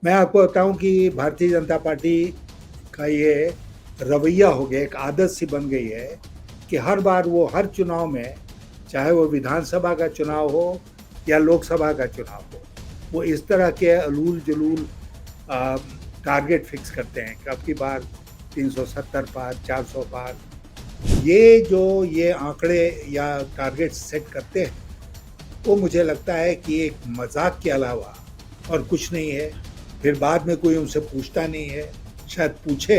मैं आपको बताऊं कि भारतीय जनता पार्टी का ये रवैया हो गया, एक आदत सी बन गई है कि हर बार वो हर चुनाव में, चाहे वो विधानसभा का चुनाव हो या लोकसभा का चुनाव हो, वो इस तरह के अलूल जलूल टारगेट फिक्स करते हैं कि अब की बार 370 पार, 400 पार। ये आंकड़े या टारगेट सेट करते हैं, वो मुझे लगता है कि एक मजाक के अलावा और कुछ नहीं है। फिर बाद में कोई उनसे पूछता नहीं है, शायद पूछे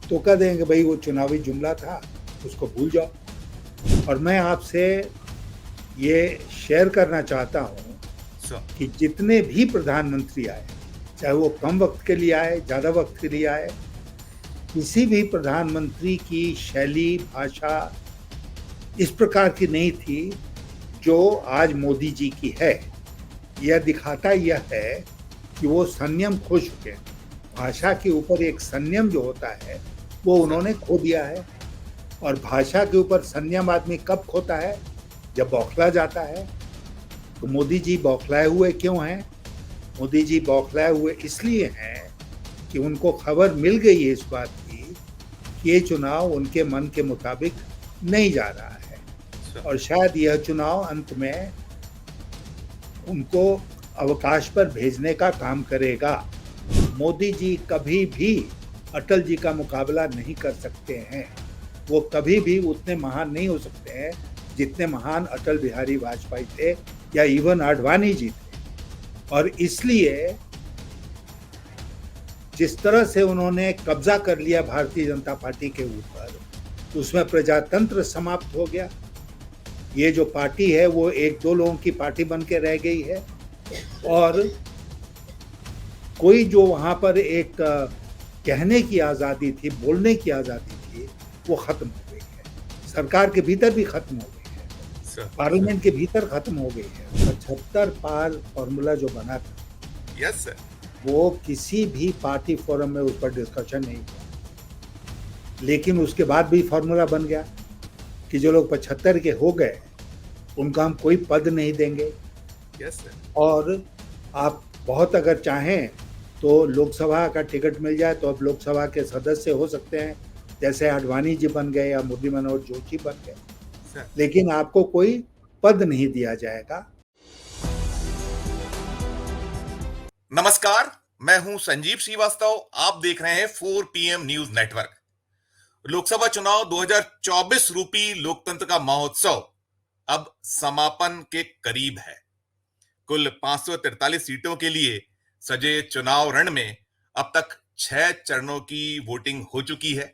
तो कह देंगे भाई वो चुनावी जुमला था, उसको भूल जाओ। और मैं आपसे ये शेयर करना चाहता हूँ कि जितने भी प्रधानमंत्री आए, चाहे वो कम वक्त के लिए आए, ज़्यादा वक्त के लिए आए, किसी भी प्रधानमंत्री की शैली, भाषा इस प्रकार की नहीं थी जो आज मोदी जी की है। यह दिखाता यह है कि वो संयम खो चुके हैं। भाषा के ऊपर एक संयम जो होता है वो उन्होंने खो दिया है। और भाषा के ऊपर संयम आदमी कब खोता है? जब बौखला जाता है। तो मोदी जी बौखलाए हुए क्यों हैं? मोदी जी बौखलाए हुए इसलिए हैं कि उनको खबर मिल गई है इस बात की कि ये चुनाव उनके मन के मुताबिक नहीं जा रहा है और शायद यह चुनाव अंत में उनको अवकाश पर भेजने का काम करेगा। मोदी जी कभी भी अटल जी का मुकाबला नहीं कर सकते हैं। वो कभी भी उतने महान नहीं हो सकते हैं जितने महान अटल बिहारी वाजपेयी थे या इवन आडवाणी जी थे। और इसलिए जिस तरह से उन्होंने कब्जा कर लिया भारतीय जनता पार्टी के ऊपर, उसमें प्रजातंत्र समाप्त हो गया। ये जो पार्टी है वो एक दो लोगों की पार्टी बन के रह गई है और कोई जो वहाँ पर एक कहने की आज़ादी थी, बोलने की आज़ादी थी, वो ख़त्म हो गई है। सरकार के भीतर भी ख़त्म हो गई है, पार्लियामेंट के भीतर ख़त्म हो गई है। 75 पार फॉर्मूला जो बना था, यस सर, वो किसी भी पार्टी फोरम में उस पर डिस्कशन नहीं हुआ। लेकिन उसके बाद भी फॉर्मूला बन गया कि जो लोग 75 के हो गए उनको हम कोई पद नहीं देंगे। Yes sir. और आप बहुत अगर चाहें तो लोकसभा का टिकट मिल जाए तो अब लोकसभा के सदस्य हो सकते हैं, जैसे आडवाणी जी बन गए या मुरली मनोहर जोशी बन गए, लेकिन आपको कोई पद नहीं दिया जाएगा। नमस्कार, मैं हूं संजीव श्रीवास्तव। आप देख रहे हैं 4 PM न्यूज नेटवर्क। लोकसभा चुनाव 2024 रूपी लोकतंत्र का महोत्सव अब समापन के करीब है। कुल 543 सीटों के लिए सजे चुनाव रण में अब तक 6 चरणों की वोटिंग हो चुकी है।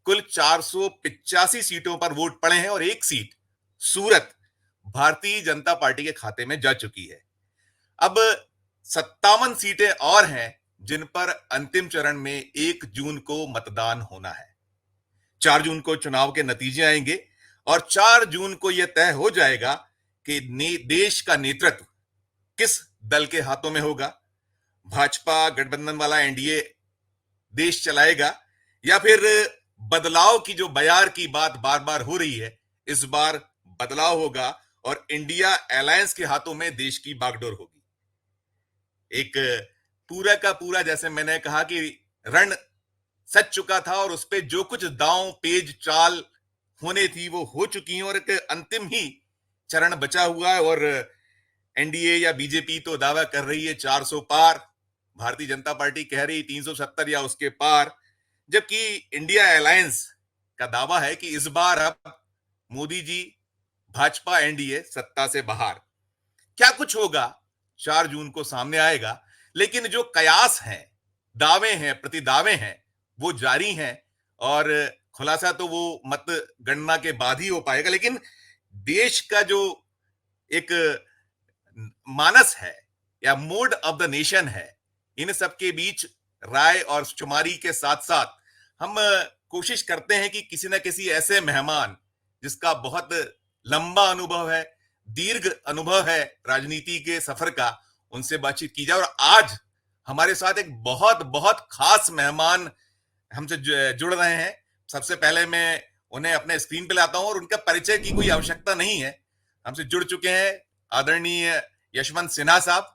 कुल 485 सीटों पर वोट पड़े हैं और एक सीट सूरत भारतीय जनता पार्टी के खाते में जा चुकी है। अब 57 सीटें और हैं जिन पर अंतिम चरण में 1 जून को मतदान होना है। 4 जून को चुनाव के नतीजे आएंगे और 4 जून को यह तय हो जाएगा कि देश का नेतृत्व किस दल के हाथों में होगा। भाजपा गठबंधन वाला एनडीए देश चलाएगा या फिर बदलाव की जो बयार की बात बार बार हो रही है, इस बार बदलाव होगा और इंडिया अलायंस के हाथों में देश की बागडोर होगी। एक पूरा का पूरा, जैसे मैंने कहा कि रण सज चुका था और उस पे जो कुछ दांव पेज चाल होने थी वो हो चुकी हैं और एक अंतिम ही चरण बचा हुआ है। और एनडीए या बीजेपी तो दावा कर रही है 400 पार, भारतीय जनता पार्टी कह रही 370 या उसके पार, जबकि इंडिया अलायंस का दावा है कि इस बार अब मोदी जी, भाजपा, एनडीए सत्ता से बाहर। क्या कुछ होगा 4 जून को सामने आएगा, लेकिन जो कयास हैं, दावे हैं, प्रतिदावे हैं, वो जारी हैं और खुलासा तो वो मतगणना के बाद ही हो पाएगा। लेकिन देश का जो एक मानस है या मूड ऑफ द नेशन है, इन सबके बीच राय और शुमारी के साथ साथ हम कोशिश करते हैं कि किसी न किसी ऐसे मेहमान जिसका बहुत लंबा अनुभव है, दीर्घ अनुभव है राजनीति के सफर का, उनसे बातचीत की जाए। और आज हमारे साथ एक बहुत बहुत खास मेहमान हमसे जुड़ रहे हैं। सबसे पहले मैं उन्हें अपने स्क्रीन पे लाता हूं और उनका परिचय की कोई आवश्यकता नहीं है। हमसे जुड़ चुके हैं आदरणीय यशवंत सिन्हा साहब।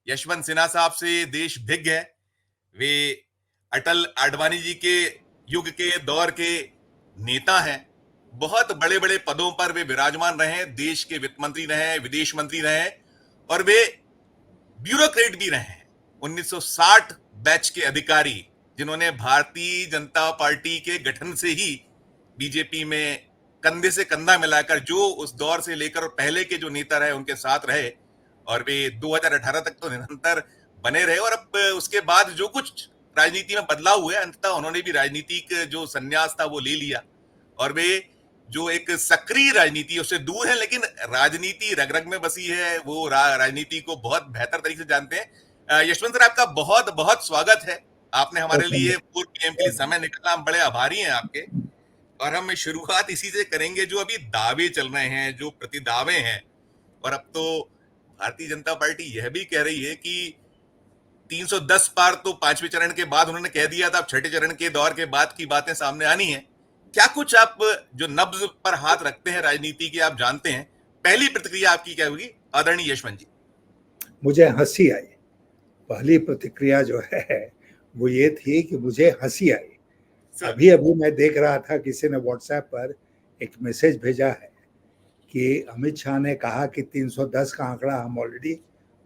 यशवंत सिन्हा साहब से देश भिज्ञ है। वे अटल आडवाणी जी के युग के दौर के नेता हैं। बहुत बड़े बड़े पदों पर वे विराजमान रहे, देश के वित्त मंत्री रहे, विदेश मंत्री रहे, और वे ब्यूरोक्रेट भी रहे हैं। 1960 बैच के अधिकारी, जिन्होंने भारतीय जनता पार्टी के गठन से ही बीजेपी में कंधे से कंधा मिलाकर जो उस दौर से लेकर और पहले के जो नेता रहे उनके साथ रहे, और वे 2018 तक तो निरंतर बने रहे। और अब उसके बाद जो कुछ राजनीति में बदलाव हुए, अंततः उन्होंने भी राजनीतिक जो संन्यास था वो ले लिया, और वे जो एक सक्रिय राजनीति उससे दूर है, लेकिन राजनीति रग रग में बसी है। वो राजनीति को बहुत बेहतर तरीके से जानते हैं। यशवंत सर, आपका बहुत बहुत स्वागत है। आपने हमारे लिए पूर्व पीएम के लिए समय निकाला, हम बड़े आभारी हैं आपके। और हम शुरुआत इसी से करेंगे, जो अभी दावे चल रहे हैं, जो प्रतिदावे हैं। और अब तो भारतीय जनता पार्टी यह भी कह रही है कि 310 पार तो पांचवें चरण के बाद उन्होंने कह दिया था, अब छठे चरण के दौर के बाद की बातें सामने आनी है। क्या कुछ आप जो नब्ज पर हाथ रखते हैं राजनीति की, आप जानते हैं, पहली प्रतिक्रिया आपकी क्या होगी आदरणीय यशवंत जी? मुझे हंसी आई। पहली प्रतिक्रिया जो है वो ये थी कि मुझे हंसी आई। अभी अभी मैं देख रहा था, किसी ने व्हाट्सएप पर एक मैसेज भेजा है कि अमित शाह ने कहा कि 310 का आंकड़ा हम ऑलरेडी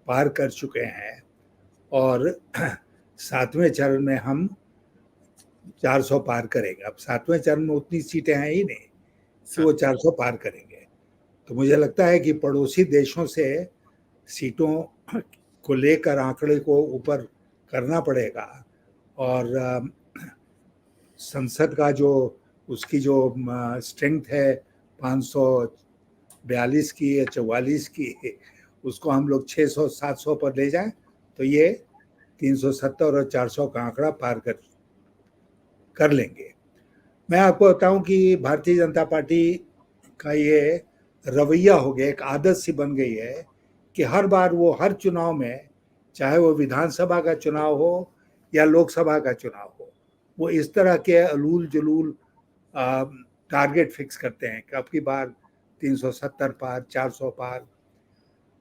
पार कर चुके हैं, और 7वें चरण में हम 400 पार करेंगे। अब 7वें चरण में उतनी सीटें हैं ही नहीं कि वो 400 पार करेंगे। तो मुझे लगता है कि पड़ोसी देशों से सीटों को लेकर आंकड़े को ऊपर करना पड़ेगा, और संसद का जो उसकी जो स्ट्रेंथ है 542 की या 44 की, उसको हम लोग 600-700 पर ले जाएं तो ये 370 और 400 का आंकड़ा पार कर लेंगे। मैं आपको बताऊं कि भारतीय जनता पार्टी का ये रवैया हो गया, एक आदत सी बन गई है कि हर बार वो हर चुनाव में, चाहे वो विधानसभा का चुनाव हो या लोकसभा का चुनाव हो, वो इस तरह के अलूल जलूल टारगेट फिक्स करते हैं कि अब की बार 370 पार, 400 पार।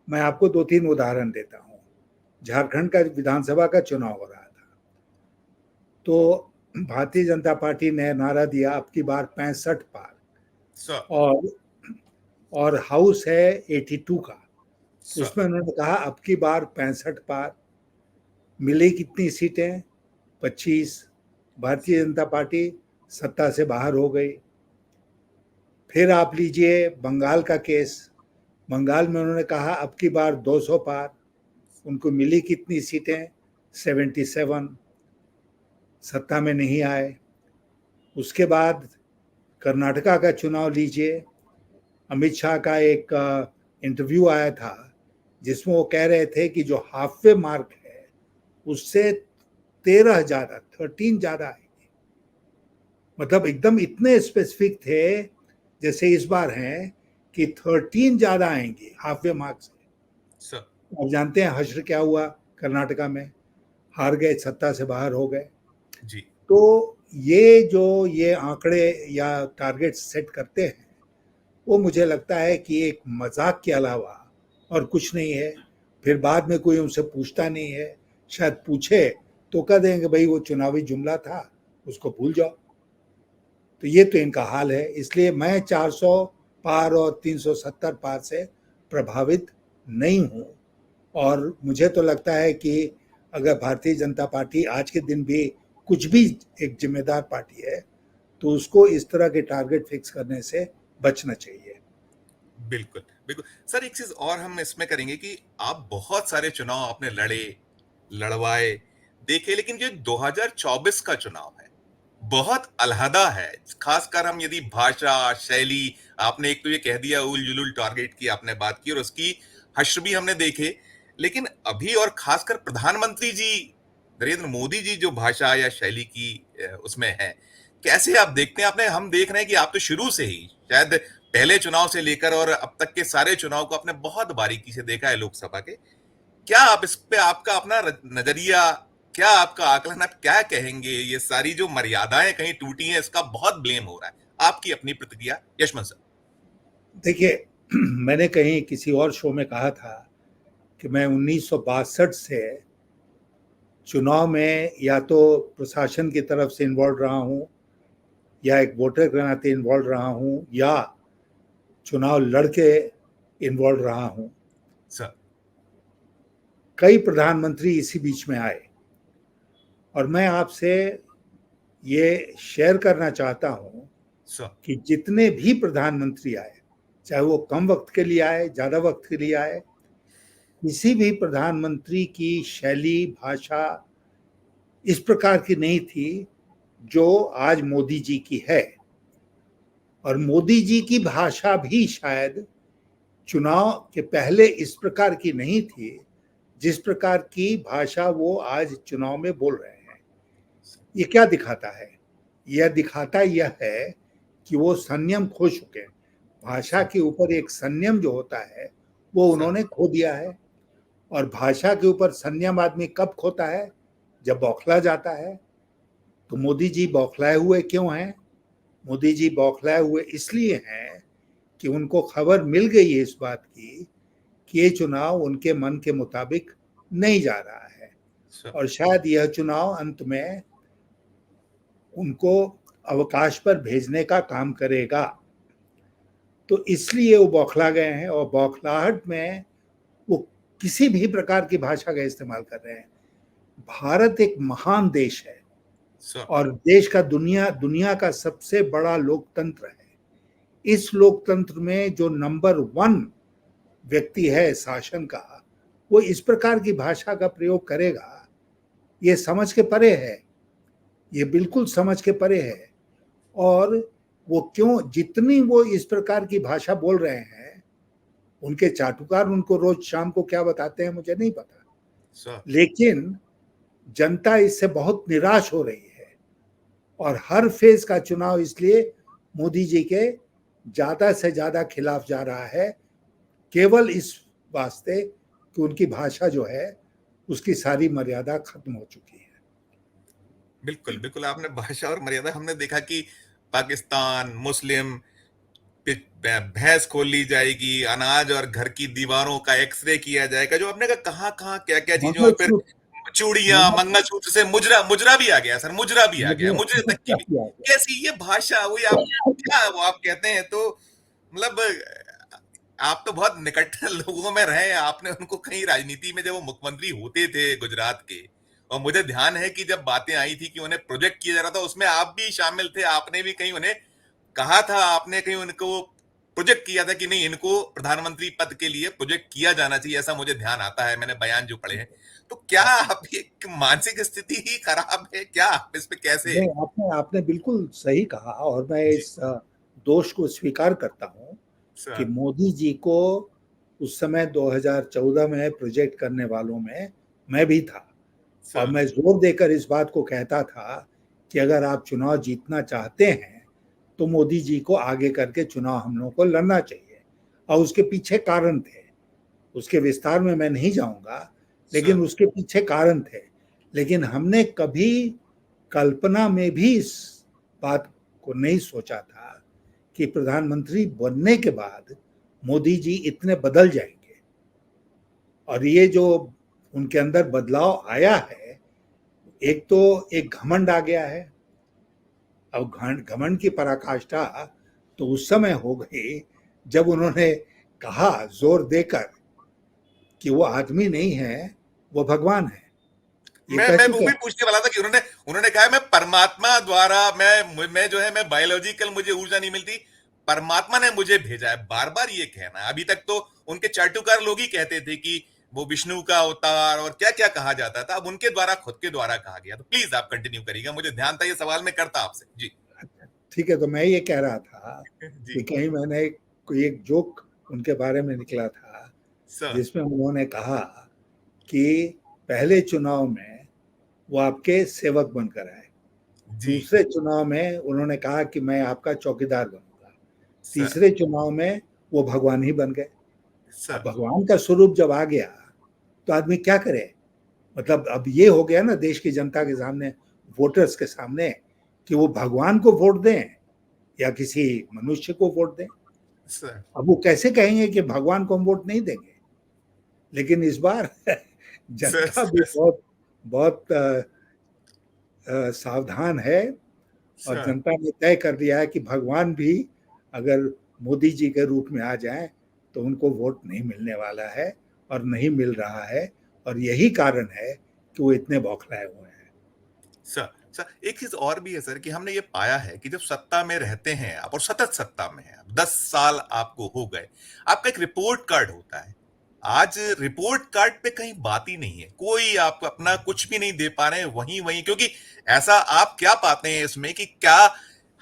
मैं आपको 2-3 उदाहरण देता हूँ। झारखंड का विधानसभा का चुनाव हो रहा था, तो भारतीय जनता पार्टी ने नारा दिया अब की बार 65 पार, और हाउस है 82 का। उसमें उन्होंने कहा अब की बार 65 पार। मिली कितनी सीटें? 25। भारतीय जनता पार्टी सत्ता से बाहर हो गई। फिर आप लीजिए बंगाल का केस। बंगाल में उन्होंने कहा अब की बार 200 पार। उनको मिली कितनी सीटें? 77। सत्ता में नहीं आए। उसके बाद कर्नाटका का चुनाव लीजिए। अमित शाह का एक इंटरव्यू आया था जिसमें वो कह रहे थे कि जो हाफवे मार्क है उससे 13 ज़्यादा आएंगे। मतलब एकदम इतने स्पेसिफिक थे, जैसे इस बार हैं कि 13 ज़्यादा आएंगे हाफवे मार्क से। आप जानते हैं हश्र क्या हुआ कर्नाटका में? हार गए, सत्ता से बाहर हो गए जी। तो ये आंकड़े या टारगेट सेट करते हैं, वो मुझे लगता है कि एक मजाक के अलावा और कुछ नहीं है। फिर बाद में कोई उनसे पूछता नहीं है, शायद पूछे तो कह देंगे भाई वो चुनावी जुमला था, उसको भूल जाओ। तो ये तो इनका हाल है। इसलिए मैं 400 पार और 370 पार से प्रभावित नहीं हूँ, और मुझे तो लगता है कि अगर भारतीय जनता पार्टी आज के दिन भी कुछ भी एक जिम्मेदार पार्टी है तो उसको इस तरह के टारगेट फिक्स करने से बचना चाहिए। बिल्कुल बिल्कुल सर, एक चीज और हम इसमें करेंगे कि आप बहुत सारे चुनाव आपने लड़वाए, देखे, लेकिन जो 2024 का चुनाव है बहुत अलहदा है। खासकर हम यदि भाषा शैली, आपने एक तो ये कह दिया उल जुलूल टारगेट की आपने बात की, और उसकी हश्र भी हमने देखे। लेकिन अभी और खासकर प्रधानमंत्री जी नरेंद्र मोदी जी जो भाषा या शैली की उसमें है, कैसे आप देखते हैं? हम देख रहे हैं कि आप तो शुरू से ही, शायद पहले चुनाव से लेकर और अब तक के सारे चुनाव को आपने बहुत बारीकी से देखा है लोकसभा के। क्या आप इस पे, आपका अपना नजरिया, क्या आपका आकलन, आप क्या कहेंगे? ये सारी जो मर्यादाएं कहीं टूटी हैं, इसका बहुत ब्लेम हो रहा है। आपकी अपनी प्रतिक्रिया यशवंत सर। देखिए, मैंने कहीं किसी और शो में कहा था कि मैं 1962 से चुनाव में या तो प्रशासन की तरफ से इन्वॉल्व रहा हूं, या एक वोटर के नाते इन्वॉल्व रहा हूं, या चुनाव लड़के इन्वॉल्व रहा हूं। सर कई प्रधानमंत्री इसी बीच में आए, और मैं आपसे ये शेयर करना चाहता हूं सर कि जितने भी प्रधानमंत्री आए, चाहे वो कम वक्त के लिए आए, ज्यादा वक्त के लिए आए, किसी भी प्रधानमंत्री की शैली, भाषा इस प्रकार की नहीं थी जो आज मोदी जी की है। और मोदी जी की भाषा भी शायद चुनाव के पहले इस प्रकार की नहीं थी जिस प्रकार की भाषा वो आज चुनाव में बोल रहे हैं। ये क्या दिखाता है? यह दिखाता यह है कि वो संयम खो चुके हैं। भाषा के ऊपर एक संयम जो होता है वो उन्होंने खो दिया है। और भाषा के ऊपर संयम आदमी कब खोता है? जब बौखला जाता है। तो मोदी जी बौखलाए हुए क्यों हैं? मोदी जी बौखलाए हुए इसलिए हैं कि उनको खबर मिल गई है इस बात की कि ये चुनाव उनके मन के मुताबिक नहीं जा रहा है, और शायद यह चुनाव अंत में उनको अवकाश पर भेजने का काम करेगा। तो इसलिए वो बौखला गए हैं, और बौखलाहट में वो किसी भी प्रकार की भाषा का इस्तेमाल कर रहे हैं। भारत एक महान देश है, और देश का दुनिया का सबसे बड़ा लोकतंत्र है। इस लोकतंत्र में जो नंबर 1 व्यक्ति है शासन का, वो इस प्रकार की भाषा का प्रयोग करेगा, ये समझ के परे है। ये बिल्कुल समझ के परे है। और वो क्यों, जितनी वो इस प्रकार की भाषा बोल रहे हैं, उनके चाटुकार उनको रोज शाम को क्या बताते हैं मुझे नहीं पता, लेकिन जनता इससे बहुत निराश हो रही है। और हर फेज का चुनाव इसलिए मोदी जी के ज्यादा से ज्यादा खिलाफ जा रहा है, केवल इस वास्ते कि उनकी भाषा जो है उसकी सारी मर्यादा खत्म हो चुकी है। बिल्कुल बिल्कुल, आपने भाषा और मर्यादा, हमने देखा कि पाकिस्तान, मुस्लिम, भैंस खोल ली जाएगी, अनाज और घर की दीवारों का एक्सरे किया जाएगा, जो आपने कहा कहाँ कहाँ क्या क्या चीजों, और फिर मंगलसूत्र चूड़ियां, मंगलसूत्र से मुजरा, मुजरा भी आ गया सर, मुजरा भी आ गया, मुजरे तक की भी। मुजरा कैसी ये भाषा हुई? आप क्या वो आप कहते हैं तो मतलब आप तो बहुत निकट लोगों में रहे, आपने उनको कहीं राजनीति में जब वो मुख्यमंत्री होते थे गुजरात के, और मुझे ध्यान है कि जब बातें आई थी कि उन्हें प्रोजेक्ट किया जा रहा था, उसमें आप भी शामिल थे, आपने भी कहीं उन्हें कहा था, आपने कहीं उनको प्रोजेक्ट किया था कि नहीं, इनको प्रधानमंत्री पद के लिए प्रोजेक्ट किया जाना चाहिए, ऐसा मुझे ध्यान आता है, मैंने बयान जो पढ़े हैं। तो क्या आपकी मानसिक स्थिति ही खराब है क्या? आप इस पे कैसे? नहीं, आपने आपने बिल्कुल सही कहा, और मैं जी इस दोष को स्वीकार करता हूं कि सर। मोदी जी को उस समय 2014 में प्रोजेक्ट करने वालों में मैं भी था। और सर। मैं जोर देकर इस बात को कहता था कि अगर आप चुनाव जीतना चाहते हैं तो मोदी जी को आगे करके चुनाव हम लोगों को लड़ना चाहिए। और उसके पीछे कारण थे, उसके विस्तार में मैं नहीं जाऊंगा, लेकिन सर। उसके पीछे कारण थे। लेकिन हमने कभी कल्पना में भी इस बात को नहीं सोचा था कि प्रधानमंत्री बनने के बाद मोदी जी इतने बदल जाएंगे। और ये जो उनके अंदर बदलाव आया है, एक तो एक घमंड आ गया है। अब घमंड की पराकाष्ठा तो उस समय हो गई जब उन्होंने कहा जोर देकर कि वो आदमी नहीं है, वो भगवान है। ये मैं कह वो चुके भी हैं। पूछने वाला था कि उन्होंने उन्होंने कहा मैं परमात्मा द्वारा, मैं जो है, मैं बायोलॉजिकल, मुझे ऊर्जा नहीं मिलती, परमात्मा ने मुझे भेजा है, बार बार ये कहना। अभी तक तो उनके चाटुकार लोग ही कहते थे कि वो विष्णु का अवतार और क्या क्या कहा जाता था, अब उनके द्वारा, खुद के द्वारा कहा गया। तो प्लीज आप कंटिन्यू करिएगा, मुझे ध्यान था, ये सवाल मैं करता आपसे। जी ठीक है, तो मैं ये कह रहा था जी कि कहीं मैंने कोई एक जोक उनके बारे में निकला था सर। जिसमें उन्होंने कहा कि पहले चुनाव में वो आपके सेवक बनकर आए, जी दूसरे चुनाव में उन्होंने कहा कि मैं आपका चौकीदार बनूंगा, सर। तीसरे चुनाव में वो भगवान ही बन गए। अब सर। भगवान का स्वरूप जब आ गया तो आदमी क्या करे? मतलब अब ये हो गया ना देश की जनता के सामने, वोटर्स के सामने, कि वो भगवान को वोट दें या किसी मनुष्य को वोट दें। सर। अब वो कैसे कहेंगे कि भगवान को हम वोट नहीं देंगे? लेकिन इस बार सर। जनता भी बहुत बहुत सावधान है और अच्छा। जनता ने तय कर दिया है कि भगवान भी अगर मोदी जी के रूप में आ जाएं तो उनको वोट नहीं मिलने वाला है और नहीं मिल रहा है और यही कारण है कि वो इतने बौखलाए हुए हैं। सर सर एक चीज और भी है सर कि हमने ये पाया है कि जब सत्ता में रहते हैं आप और सतत सत्ता में हैं, 10 साल आपको हो गए, आपका एक रिपोर्ट कार्ड होता है। आज रिपोर्ट कार्ड पे कहीं बात ही नहीं है, कोई आप अपना कुछ भी नहीं दे पा रहे हैं, वहीं वहीं, क्योंकि ऐसा आप क्या पाते हैं इसमें कि क्या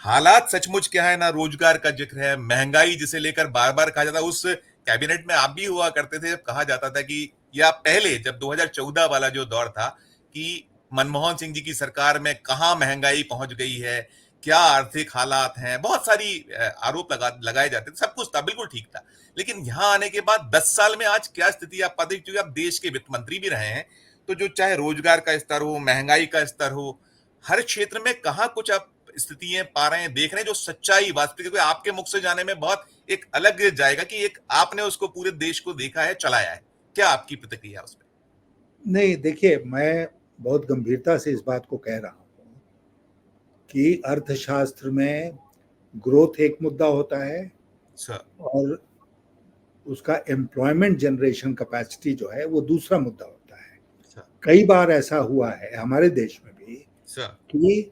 हालात सचमुच क्या है, ना रोजगार का जिक्र है, महंगाई जिसे लेकर बार बार कहा जाता है। उस कैबिनेट में आप भी हुआ करते थे जब कहा जाता था कि, या पहले जब 2014 वाला जो दौर था कि मनमोहन सिंह जी की सरकार में कहां महंगाई पहुंच गई है, क्या आर्थिक हालात हैं, बहुत सारी आरोप लगाए जाते थे, सब कुछ था, बिल्कुल ठीक था। लेकिन यहां आने के बाद 10 साल में आज क्या स्थिति आप पाते हैं, क्योंकि आप देश के वित्त मंत्री भी रहे हैं, तो जो चाहे रोजगार का स्तर हो, महंगाई का स्तर हो, हर क्षेत्र में कहां कुछ आप स्थितियां पा रहे हैं, देख रहे हैं जो सच्चाई वास्तविक, क्योंकि आपके मुख से जाने में बहुत एक अलग जाएगा कि एक आपने उसको पूरे देश को देखा है, चलाया है। क्या आपकी प्रतिक्रिया उसमें? नहीं, देखिए, मैं बहुत गंभीरता से इस बात को कह रहा हूँ कि अर्थशास्त्र में ग्रोथ एक मुद्दा होता है सर। और उसका एम्प्लॉयमेंट जनरेशन कैपेसिटी जो है वो दूसरा मुद्दा होता है। सर। कई बार ऐसा हुआ है हमारे देश में भी सर। कि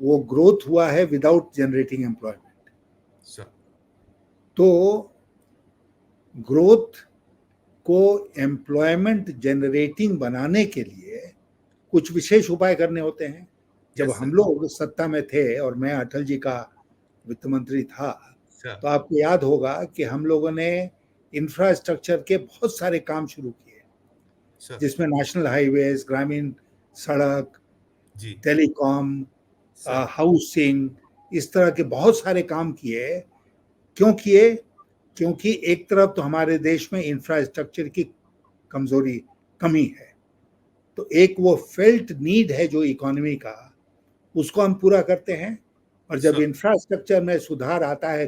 वो ग्रोथ हुआ है विदाउट जनरेटिंग एम्प्लॉयमेंट। सर। तो ग्रोथ को एम्प्लॉयमेंट जनरेटिंग बनाने के लिए कुछ विशेष उपाय करने होते हैं। जब यस हम सर। लोग सत्ता में थे और मैं अटल जी का वित्त मंत्री था, सर। तो आपको याद होगा कि हम लोगों ने इंफ्रास्ट्रक्चर के बहुत सारे काम शुरू किए, सर। जिसमें नेशनल हाईवेज, ग्रामीण सड़क, जी। Telecom, sir. हाउसिंग, इस तरह के बहुत सारे काम किए। क्यों किए? क्योंकि एक तरफ तो हमारे देश में इंफ्रास्ट्रक्चर की कमजोरी, कमी है, तो एक वो फेल्ट नीड है जो इकोनॉमी का, उसको हम पूरा करते हैं। और जब सर। इंफ्रास्ट्रक्चर में सुधार आता है,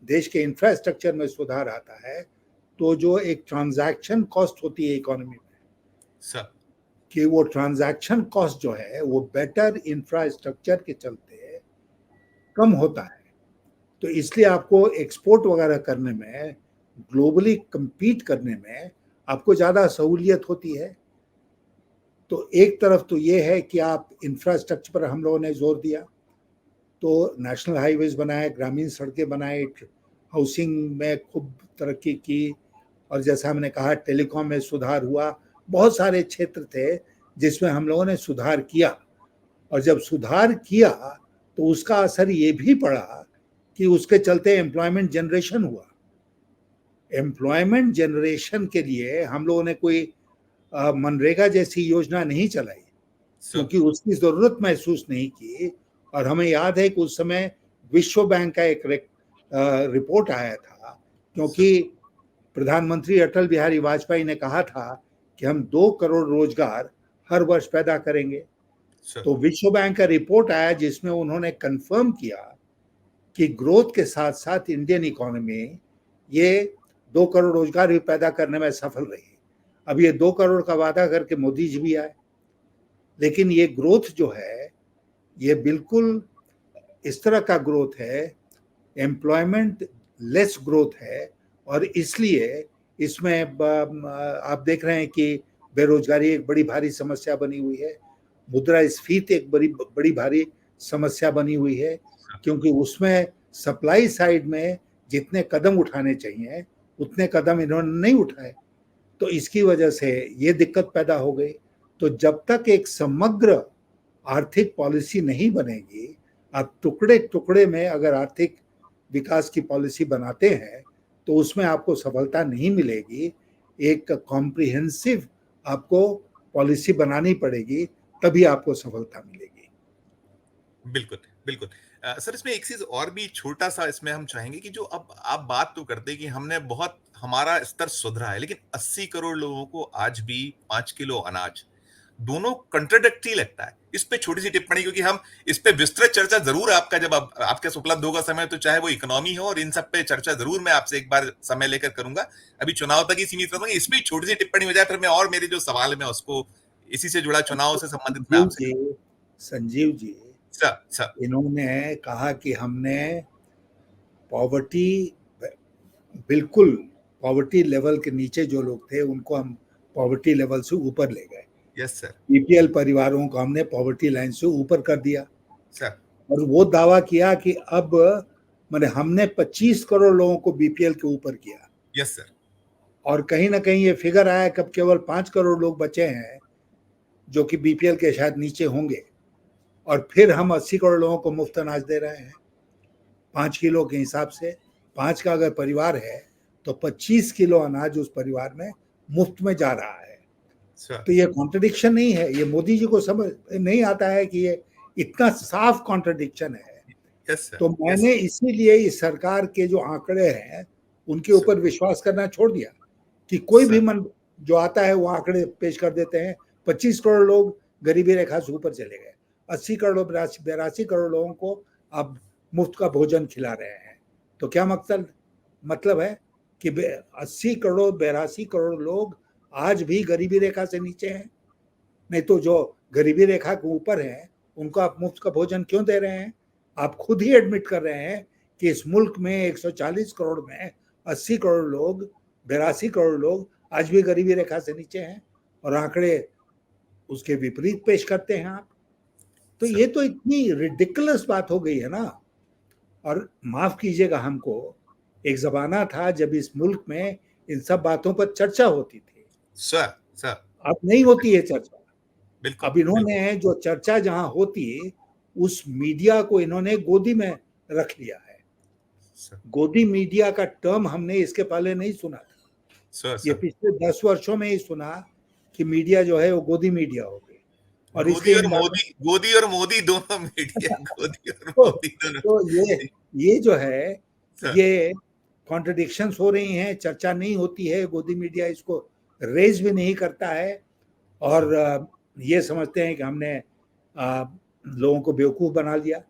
देश के इंफ्रास्ट्रक्चर में सुधार आता है, तो जो एक ट्रांजैक्शन कॉस्ट होती है इकोनॉमी में, सर। कि वो ट्रांजैक्शन कॉस्ट जो है वो बेटर इंफ्रास्ट्रक्चर के चलते कम होता है। तो इसलिए आपको एक्सपोर्ट वगैरह करने में, ग्लोबली compete करने में आपको ज़्यादा सहूलियत होती है। तो एक तरफ तो ये है कि आप इंफ्रास्ट्रक्चर पर हम लोगों ने जोर दिया, तो नेशनल हाईवेज बनाए, ग्रामीण सड़कें बनाए, हाउसिंग में खूब तरक्की की, और जैसा हमने कहा टेलीकॉम में सुधार हुआ। बहुत सारे क्षेत्र थे जिसमें हम लोगों ने सुधार किया, और जब सुधार किया तो उसका असर ये भी पड़ा कि उसके चलते एम्प्लॉयमेंट जनरेशन हुआ। एम्प्लॉयमेंट जनरेशन के लिए हम लोगों ने कोई मनरेगा जैसी योजना नहीं चलाई, सर। क्योंकि उसकी जरूरत महसूस नहीं की। और हमें याद है कि उस समय विश्व बैंक का एक रिपोर्ट आया था, सर। क्योंकि प्रधानमंत्री अटल बिहारी वाजपेयी ने कहा था कि हम 2 करोड़ रोजगार हर वर्ष पैदा करेंगे। सर। तो विश्व बैंक का रिपोर्ट आया जिसमें उन्होंने कंफर्म किया कि ग्रोथ के साथ साथ इंडियन इकोनॉमी ये 2 करोड़ रोजगार भी पैदा करने में सफल रही। अब ये 2 करोड़ का वादा करके मोदी जी भी आए, लेकिन ये ग्रोथ जो है ये बिल्कुल इस तरह का ग्रोथ है, एम्प्लॉयमेंट लेस ग्रोथ है। और इसलिए इसमें आप देख रहे हैं कि बेरोजगारी एक बड़ी भारी समस्या बनी हुई है, मुद्रास्फीति एक बड़ी बड़ी भारी समस्या बनी हुई है, क्योंकि उसमें सप्लाई साइड में जितने कदम उठाने चाहिए उतने कदम इन्होंने नहीं उठाए, तो इसकी वजह से ये दिक्कत पैदा हो गई। तो जब तक एक समग्र आर्थिक पॉलिसी नहीं बनेगी, आप टुकड़े टुकड़े में अगर आर्थिक विकास की पॉलिसी बनाते हैं तो उसमें आपको सफलता नहीं मिलेगी। एक कॉम्प्रिहेंसिव आपको पॉलिसी बनानी पड़ेगी, तभी आपको सफलता मिलेगी। बिल्कुल, बिल्कुल। सर इसमें एक चीज़ और भी छोटा-सा इसमें हम चाहेंगे कि जो अब आप बात तो करते हैं कि हमने बहुत हमारा स्तर सुधरा है, लेकिन 80 करोड़ लोगों को आज भी 5 किलो अनाज दोनों कंट्राडिक्टरी लगता है। इस पे छोटी सी टिप्पणी, क्योंकि हम इस पे विस्तृत चर्चा जरूर आपका जब आपके उपलब्ध होगा समय, तो चाहे वो इकोनॉमी हो और इन सब पे चर्चा जरूर मैं आपसे एक बार समय लेकर करूंगा। अभी चुनाव तक ही सीमित रहूंगा। इसमें छोटी सी टिप्पणी हो जाए, फिर मैं और मेरे जो सवाल है मैं उसको इसी से जुड़ा चुनाव से संबंधित मैं संजीव आपसे जी, करूंगा। Sanjeev ji, sir sir. इन्होंने कहा कि हमने पॉवर्टी, बिल्कुल पॉवर्टी लेवल के नीचे जो लोग थे उनको हम पॉवर्टी लेवल से ऊपर ले गए। Yes sir. बीपीएल परिवारों को हमने पॉवर्टी लाइन से ऊपर कर दिया। सर। और वो दावा किया कि अब मैंने हमने 25 करोड़ लोगों को बीपीएल के ऊपर किया। Yes sir. और कहीं ना कहीं ये फिगर आया कि अब केवल 5 करोड़ लोग बचे हैं जो कि बीपीएल के शायद नीचे होंगे। और फिर हम 80 करोड़ लोगों को मुफ्त अनाज दे रहे हैं 5 किलो के हिसाब से। 5 का अगर परिवार है तो 25 किलो अनाज उस परिवार में मुफ्त में जा रहा है। सर। तो ये कॉन्ट्रडिक्शन नहीं है, ये मोदी जी को समझ नहीं आता है कि ये इतना साफ कॉन्ट्रडिक्शन है। Yes sir. तो मैंने इसीलिए इस सरकार के जो आंकड़े हैं उनके ऊपर विश्वास करना छोड़ दिया कि कोई भी मन जो आता है वो आंकड़े पेश कर देते हैं। 25 करोड़ लोग गरीबी रेखा से ऊपर चले गए, 80 करोड़ 82 करोड़ लोगों को अब मुफ्त का भोजन खिला रहे हैं। तो क्या मतलब है कि 80 करोड़ 82 करोड़ लोग आज भी गरीबी रेखा से नीचे हैं। नहीं तो जो गरीबी रेखा के ऊपर हैं उनको आप मुफ्त का भोजन क्यों दे रहे हैं? आप खुद ही एडमिट कर रहे हैं कि इस मुल्क में 140 करोड़ में 80 करोड़ लोग, 82 करोड़ लोग आज भी गरीबी रेखा से नीचे हैं और आंकड़े उसके विपरीत पेश करते हैं आप। तो ये तो इतनी रिडिकुलस बात हो गई है ना। और माफ कीजिएगा हमको, एक जमाना था जब इस मुल्क में इन सब बातों पर चर्चा होती थी। सर। सर। अब नहीं होती है चर्चा। बिल्कुल। अब इन्होंने जो चर्चा जहां होती उस मीडिया को इन्होंने गोदी में रख लिया है। गोदी मीडिया का टर्म हमने इसके पहले नहीं सुना था। ये पिछले 10 वर्षों में ही सुना कि मीडिया जो है वो गोदी मीडिया हो गई। और गोदी इसलिए और मोदी, गोदी और मोदी दोनों मीडिया, गोदी और तो, मोदी दोनों। तो ये जो है ये कॉन्ट्रडिक्शंस हो रही हैं, चर्चा नहीं होती है, गोदी मीडिया इसको रेज भी नहीं करता है। और ये समझते हैं कि हमने लोगों को बेवकूफ़ बना लिया।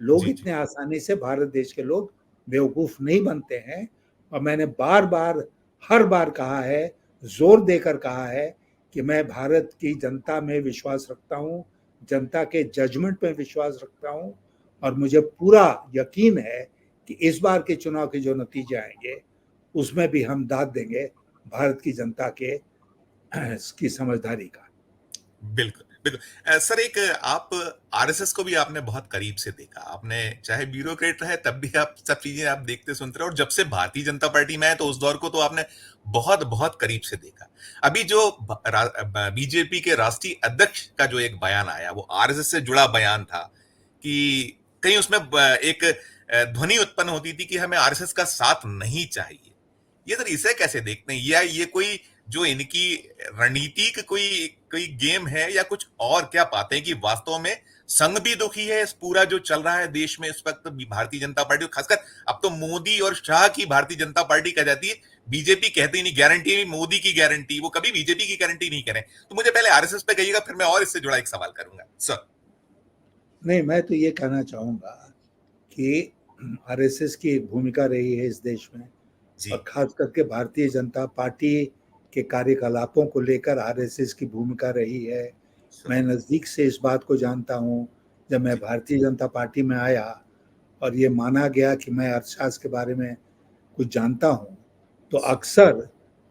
लोग इतने आसानी से, भारत देश के लोग बेवकूफ़ नहीं बनते हैं। और मैंने बार बार हर बार कहा है, जोर देकर कहा है कि मैं भारत की जनता में विश्वास रखता हूँ, जनता के जजमेंट में विश्वास रखता हूँ। और मुझे पूरा यकीन है कि इस बार के चुनाव के जो नतीजे आएंगे उसमें भी हम दाद देंगे भारत की जनता के की समझदारी का। बिल्कुल बिल्कुल सर। एक आप आरएसएस को भी आपने बहुत करीब से देखा। आपने चाहे ब्यूरोक्रेट रहे तब भी आप सब चीजें आप देखते सुनते रहे, और जब से भारतीय जनता पार्टी में है तो उस दौर को तो आपने बहुत बहुत करीब से देखा। अभी जो बीजेपी के राष्ट्रीय अध्यक्ष का जो एक बयान आया वो आरएसएस से जुड़ा बयान था कि कहीं उसमें एक ध्वनि उत्पन्न होती थी कि हमें आरएसएस का साथ नहीं चाहिए। ये सर इसे कैसे देखते हैं? या ये कोई जो इनकी रणनीति की कोई कोई गेम है, या कुछ और क्या पाते हैं कि वास्तव में संघ भी दुखी है इस पूरा जो चल रहा है देश में इस वक्त भारतीय जनता पार्टी, खासकर अब तो मोदी और शाह की भारतीय जनता पार्टी कह जाती है, बीजेपी कहती नहीं। गारंटी मोदी की गारंटी, वो कभी बीजेपी की गारंटी नहीं करें। तो मुझे पहले आरएसएस पे कहिएगा, फिर मैं और इससे जुड़ा एक सवाल करूंगा सर। नहीं, मैं तो ये कहना चाहूंगा कि आरएसएस की एक भूमिका रही है इस देश में, और खास करके भारतीय जनता पार्टी के कार्यकलापों को लेकर आरएसएस की भूमिका रही है। मैं नज़दीक से इस बात को जानता हूँ। जब मैं भारतीय जनता पार्टी में आया और ये माना गया कि मैं अर्थशास्त्र के बारे में कुछ जानता हूँ, तो अक्सर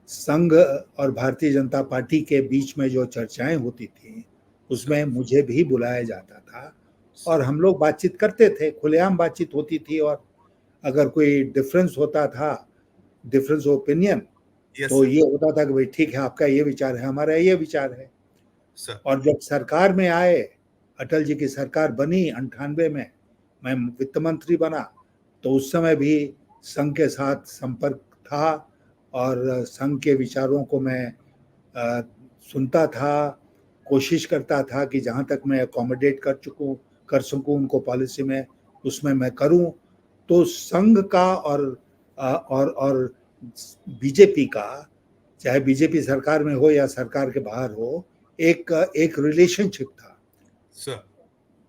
संघ और भारतीय जनता पार्टी के बीच में जो चर्चाएं होती थी उसमें मुझे भी बुलाया जाता था और हम लोग बातचीत करते थे, खुलेआम बातचीत होती थी। और अगर कोई डिफरेंस होता था, डिफरेंस ओपिनियन, तो ये होता था कि भाई ठीक है, आपका ये विचार है, हमारा ये विचार है। और जब सरकार में आए, अटल जी की सरकार बनी 98 में, मैं वित्त मंत्री बना, तो उस समय भी संघ के साथ संपर्क था और संघ के विचारों को मैं सुनता था, कोशिश करता था कि जहाँ तक मैं अकोमोडेट कर सकूँ उनको पॉलिसी में, उसमें मैं करूँ। तो संघ का और बीजेपी का, चाहे बीजेपी सरकार में हो या सरकार के बाहर हो, एक एक रिलेशनशिप था। सर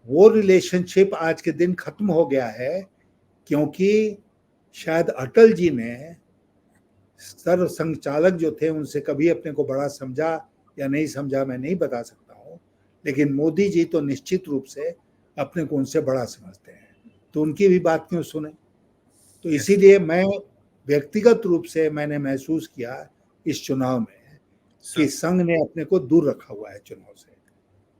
वो रिलेशनशिप आज के दिन खत्म हो गया है, क्योंकि शायद अटल जी ने सर्व संघचालक जो थे उनसे कभी अपने को बड़ा समझा या नहीं समझा मैं नहीं बता सकता हूँ, लेकिन मोदी जी तो निश्चित रूप से अपने को उनसे बड़ा समझते हैं, तो उनकी भी बात क्यों सुने। तो इसीलिए मैं व्यक्तिगत रूप से मैंने महसूस किया इस चुनाव में कि सर संघ ने अपने को दूर रखा हुआ है चुनाव से,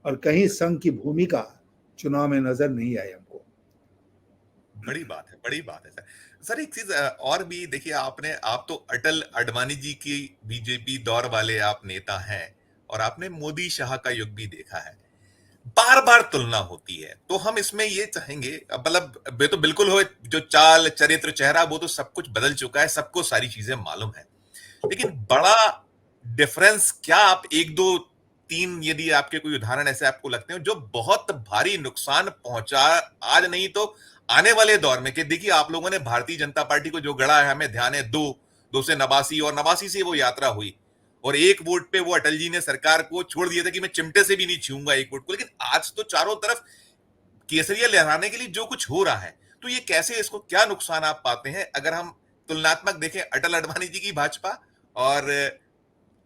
और कहीं संघ की भूमिका चुनाव में नजर नहीं आई हमको। बड़ी बात है, बड़ी बात है सर। सर एक चीज और भी देखिए, आप तो अटल अडवाणी जी की बीजेपी दौर वाले आप नेता हैं, और आपने मोदी शाह का युग भी देखा है। बार बार तुलना होती है, तो हम इसमें ये चाहेंगे, मतलब वे तो बिल्कुल हो, जो चाल चरित्र चेहरा वो तो सब कुछ बदल चुका है, सबको सारी चीजें मालूम है, लेकिन बड़ा डिफरेंस क्या, आप एक दो तीन यदि आपके कोई उदाहरण ऐसे आपको लगते हैं जो बहुत भारी नुकसान पहुंचा आज नहीं तो आने वाले दौर में, कि देखिए आप लोगों ने भारतीय जनता पार्टी को जो गढ़ा है, हमें ध्यान है दो से नवासी, और नवासी से वो यात्रा हुई, और एक वोट पे वो अटल जी ने सरकार को छोड़ दिया था कि मैं चिमटे से भी नहीं छूंगा एक वोट को, लेकिन आज तो चारों तरफ केसरिया लहराने के लिए जो कुछ हो रहा है, तो ये कैसे, इसको क्या नुकसान आप पाते हैं अगर हम तुलनात्मक देखें अटल अडवाणी जी की भाजपा और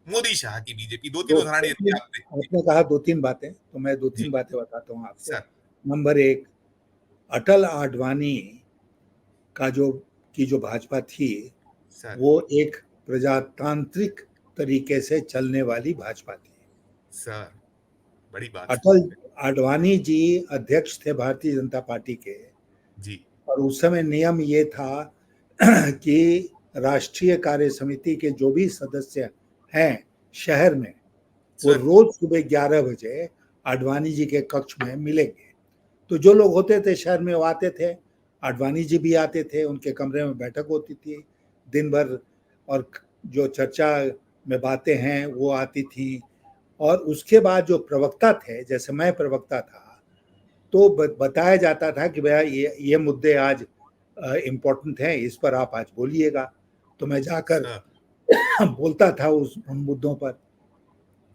मोदी शाह की बीजेपी, दो तीन तो उदाहरण यदि आप दें। आपने कहा दो तीन बातें, तो मैं दो तीन जी बातें बताता हूँ आपको। सर। नंबर एक, अटल आडवाणी का जो भाजपा थी, सर। वो एक प्रजातांत्रिक तरीके से चलने वाली भाजपा थी। सर बड़ी बात है। अटल आडवाणी जी अध्यक्ष थे भारतीय जनता पार्टी के, जी और उस समय नियम ये था कि राष्ट्रीय कार्य समिति के जो भी सदस्य हैं शहर में, वो सर। रोज सुबह 11 बजे आडवाणी जी के कक्ष में मिलेंगे। तो जो लोग होते थे शहर में वो आते थे, आडवाणी जी भी आते थे, उनके कमरे में बैठक होती थी दिन भर, और जो चर्चा में बातें हैं वो आती थी। और उसके बाद जो प्रवक्ता थे, जैसे मैं प्रवक्ता था, तो बताया जाता था कि भैया ये मुद्दे आज इम्पोर्टेंट हैं, इस पर आप आज बोलिएगा। तो मैं जाकर सर। बोलता था उन मुद्दों पर।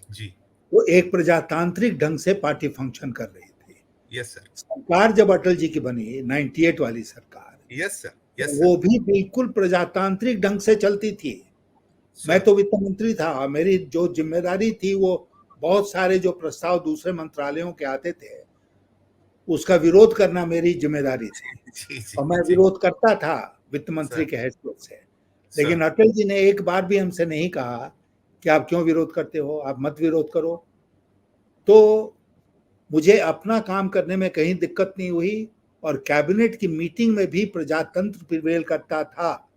जी। वो एक प्रजातांत्रिक ढंग से पार्टी फंक्शन कर रही थी। Yes sir. सरकार जब अटल जी की बनी 98 वाली सरकार, यस सर। तो यस सर। वो भी बिल्कुल प्रजातांत्रिक ढंग से चलती थी। मैं सर। तो वित्त मंत्री था, मेरी जो जिम्मेदारी थी वो बहुत सारे जो प्रस्ताव दूसरे मंत्रालयों के आते थे उसका विरोध करना मेरी जिम्मेदारी थी, जी जी और मैं जी। विरोध करता था वित्त मंत्री सर। के हैसियत से। सर। लेकिन अटल जी ने एक बार भी हमसे नहीं कहा कि आप क्यों विरोध करते हो, आप मत विरोध करो। तो मुझे अपना काम करने में कहीं दिक्कत नहीं हुई, और कैबिनेट की मीटिंग में भी प्रजातंत्र प्रिवेल करता था।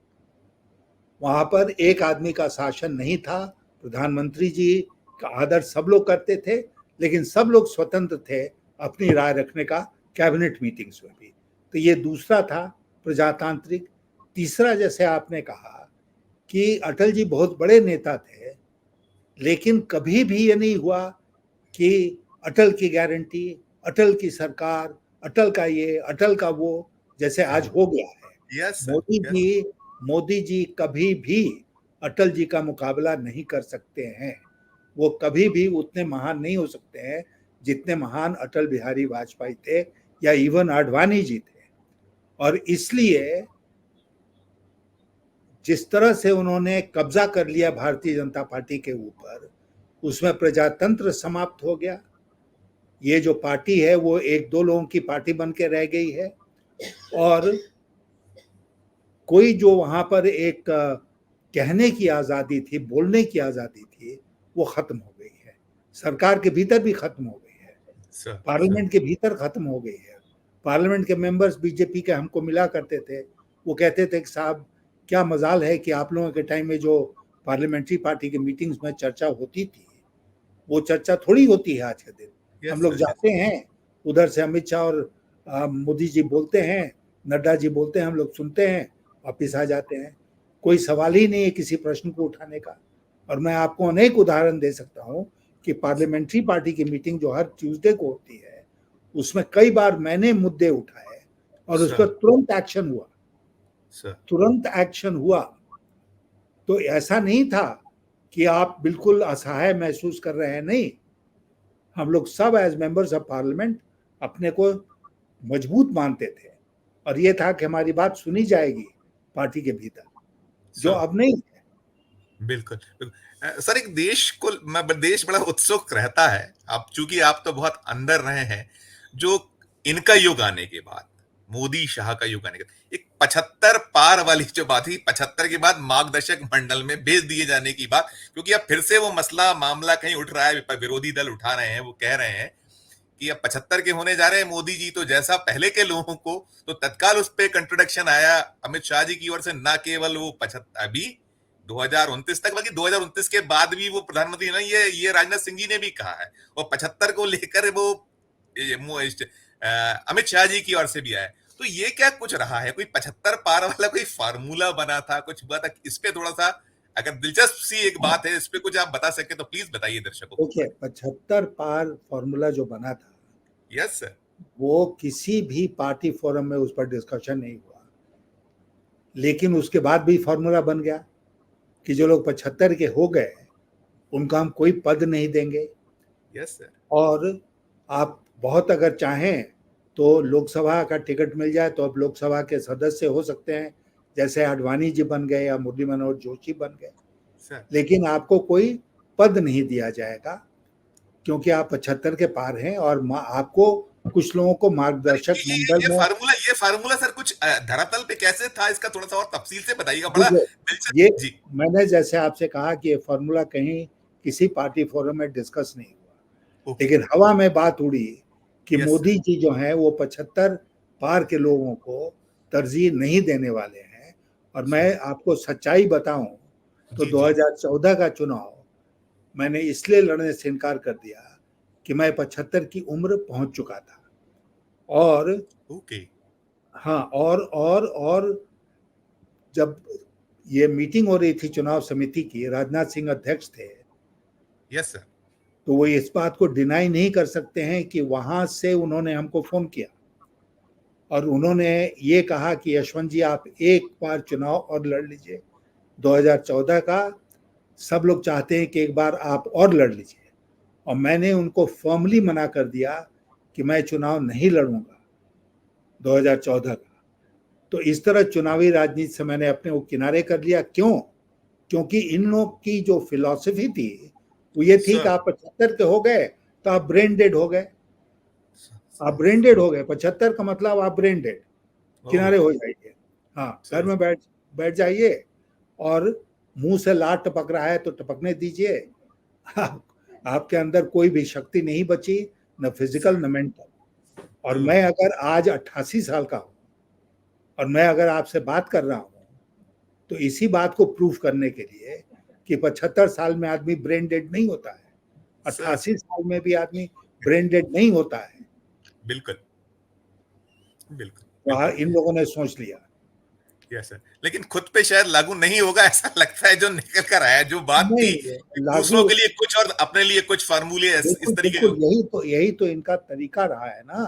वहां पर एक आदमी का शासन नहीं था, प्रधानमंत्री जी का आदर सब लोग करते थे, लेकिन सब लोग स्वतंत्र थे अपनी राय रखने का, कैबिनेट मीटिंग्स में भी। तो ये दूसरा था प्रजातांत्रिक। तीसरा, जैसे आपने कहा कि अटल जी बहुत बड़े नेता थे, लेकिन कभी भी ये नहीं हुआ कि अटल की गारंटी, अटल की सरकार, अटल का ये, अटल का वो, जैसे आज हो गया है। Yes sir. Modi yes. Ji Modi ji कभी भी अटल जी का मुकाबला नहीं कर सकते हैं। वो कभी भी उतने महान नहीं हो सकते हैं जितने महान अटल बिहारी वाजपेयी थे, या इवन आडवाणी जी थे। और इसलिए जिस तरह से उन्होंने कब्जा कर लिया भारतीय जनता पार्टी के ऊपर, उसमें प्रजातंत्र समाप्त हो गया। ये जो पार्टी है वो एक दो लोगों की पार्टी बन के रह गई है, और कोई जो वहां पर एक कहने की आज़ादी थी, बोलने की आज़ादी थी, वो खत्म हो गई है। सरकार के भीतर भी खत्म हो गई है, सर। सर। पार्लियामेंट के भीतर खत्म हो गई है। पार्लियामेंट के मेंबर्स बीजेपी के हमको मिला करते थे, वो कहते थे कि साहब क्या मजाल है कि आप लोगों के टाइम में जो पार्लियामेंट्री पार्टी की मीटिंग्स में चर्चा होती थी, वो चर्चा थोड़ी होती है आज के दिन। हम यस लोग सर। यस। जाते हैं उधर से, अमित शाह और मोदी जी बोलते हैं, नड्डा जी बोलते हैं, हम लोग सुनते हैं, वापिस आ जाते हैं। कोई सवाल ही नहीं है किसी प्रश्न को उठाने का। और मैं आपको अनेक उदाहरण दे सकता हूं कि पार्लियामेंट्री पार्टी की मीटिंग जो हर ट्यूसडे को होती है, उसमें कई बार मैंने मुद्दे उठाए और उस पर सर। तुरंत एक्शन हुआ, सर। तुरंत एक्शन हुआ। तो ऐसा नहीं था कि आप बिल्कुल असहाय महसूस कर रहे हैं, नहीं। हम लोग सब एज मेंबर्स ऑफ पार्लियामेंट अपने को मजबूत मानते थे और ये था कि हमारी बात सुनी जाएगी पार्टी के भीतर, जो सर अब नहीं है। बिल्कुल बिल्कुल। सर एक देश बड़ा उत्सुक रहता है, आप चूंकि आप तो बहुत अंदर रहे हैं, जो इनका युग आने के बाद, मोदी शाह का युग आने के बाद, एक 75 पार वाली जो बात थी, 75 के बाद मार्गदर्शक मंडल में भेज दिए जाने की बात, क्योंकि अब फिर से वो मसला मामला कहीं उठ रहा है, विरोधी दल उठा रहे हैं, वो कह रहे हैं कि अब 75 के होने जा रहे हैं मोदी जी, तो जैसा पहले के लोगों को, तो तत्काल उस पर कंट्रोडक्शन आया अमित शाह जी की ओर से, ना केवल वो 75 अभी 2029 तक, बल्कि 2029 के बाद भी वो प्रधानमंत्री ने, ये राजनाथ सिंह जी ने भी कहा है, और 75 को लेकर वो अमित शाह जी की ओर से भी आया। तो ये क्या कुछ रहा है, कोई 75 पार वाला कोई फार्मूला बना था, कुछ हुआ था? इस पे थोड़ा सा, अगर दिलचस्प सी एक बात है, इस पे कुछ आप बता सके तो प्लीज बताइए दर्शकों को। देखिए, 75 पार फॉर्मूला जो बना था, यस सर। वो किसी भी पार्टी फोरम में उस पर डिस्कशन नहीं हुआ, लेकिन उसके बाद भी फॉर्मूला बन गया कि जो लोग 75 के हो गए उनको हम कोई पद नहीं देंगे, यस सर। और आप बहुत अगर चाहें तो लोकसभा का टिकट मिल जाए तो अब लोकसभा के सदस्य हो सकते हैं, जैसे आडवाणी जी बन गए या मुरली मनोहर जोशी बन गए, सर लेकिन आपको कोई पद नहीं दिया जाएगा क्योंकि आप 75 के पार हैं, और आपको कुछ लोगों को मार्गदर्शक मंडल में। ये फार्मूला सर कुछ धरातल पे कैसे था, इसका थोड़ा सा और तफसील से बताइएगा, बड़ा देखिए, ये दिलचस्प जी। मैंने जैसे आपसे कहा कि ये फॉर्मूला कहीं किसी पार्टी फोरम में डिस्कस नहीं हुआ, ओके। लेकिन हवा में बात उड़ी कि यस सर। मोदी जी जो हैं वो 75 पार के लोगों को तरजीह नहीं देने वाले हैं। और मैं आपको सच्चाई बताऊं तो जी जी। 2014 का चुनाव मैंने इसलिए लड़ने से इनकार कर दिया कि मैं 75 की उम्र पहुंच चुका था, और ओके। हाँ, और जब ये मीटिंग हो रही थी चुनाव समिति की, राजनाथ सिंह अध्यक्ष थे, यस सर। तो वो इस बात को डिनाई नहीं कर सकते हैं कि वहां से उन्होंने हमको फोन किया और उन्होंने ये कहा कि यशवंत जी आप एक बार चुनाव और लड़ लीजिए, 2014 का सब लोग चाहते हैं कि एक बार आप और लड़ लीजिए, और मैंने उनको फर्मली मना कर दिया कि मैं चुनाव नहीं लड़ूंगा 2014 का। तो इस तरह चुनावी राजनीति से मैंने अपने को किनारे कर लिया। क्यों? क्योंकि इन लोग की जो फिलॉसफी थी वो ये थी कि सर आप 75 के हो गए तो आप ब्रेन डेड हो गए, आप ब्रेन डेड हो गए, 75 का मतलब आप ब्रेन डेड, किनारे हो जाइए, हाँ, घर सर में बैठ बैठ जाइए, और मुंह से लार टपक रहा है तो टपकने दीजिए। आप, आपके अंदर कोई भी शक्ति नहीं बची, न फिजिकल न मेंटल। और मैं अगर आज 88 साल का हूं और मैं अगर आपसे बात कर रहा हूं तो इसी बात को प्रूफ करने के लिए कि 75 साल में आदमी ब्रेन डेड नहीं होता है, सर 88 साल में भी आदमी ब्रेन डेड नहीं होता है। बिल्कुल बिल्कुल तो बिल्कुल। इन लोगों ने सोच लिया। यस सर, लेकिन खुद पे शायद लागू नहीं होगा ऐसा लगता है, जो निकल कर आया, जो बात थी नहीं लागू, दूसरों के लिए कुछ और अपने लिए कुछ फार्मूले बिल्कुल इस तरीके बिल्कुल, के। यही तो इनका तरीका रहा है ना,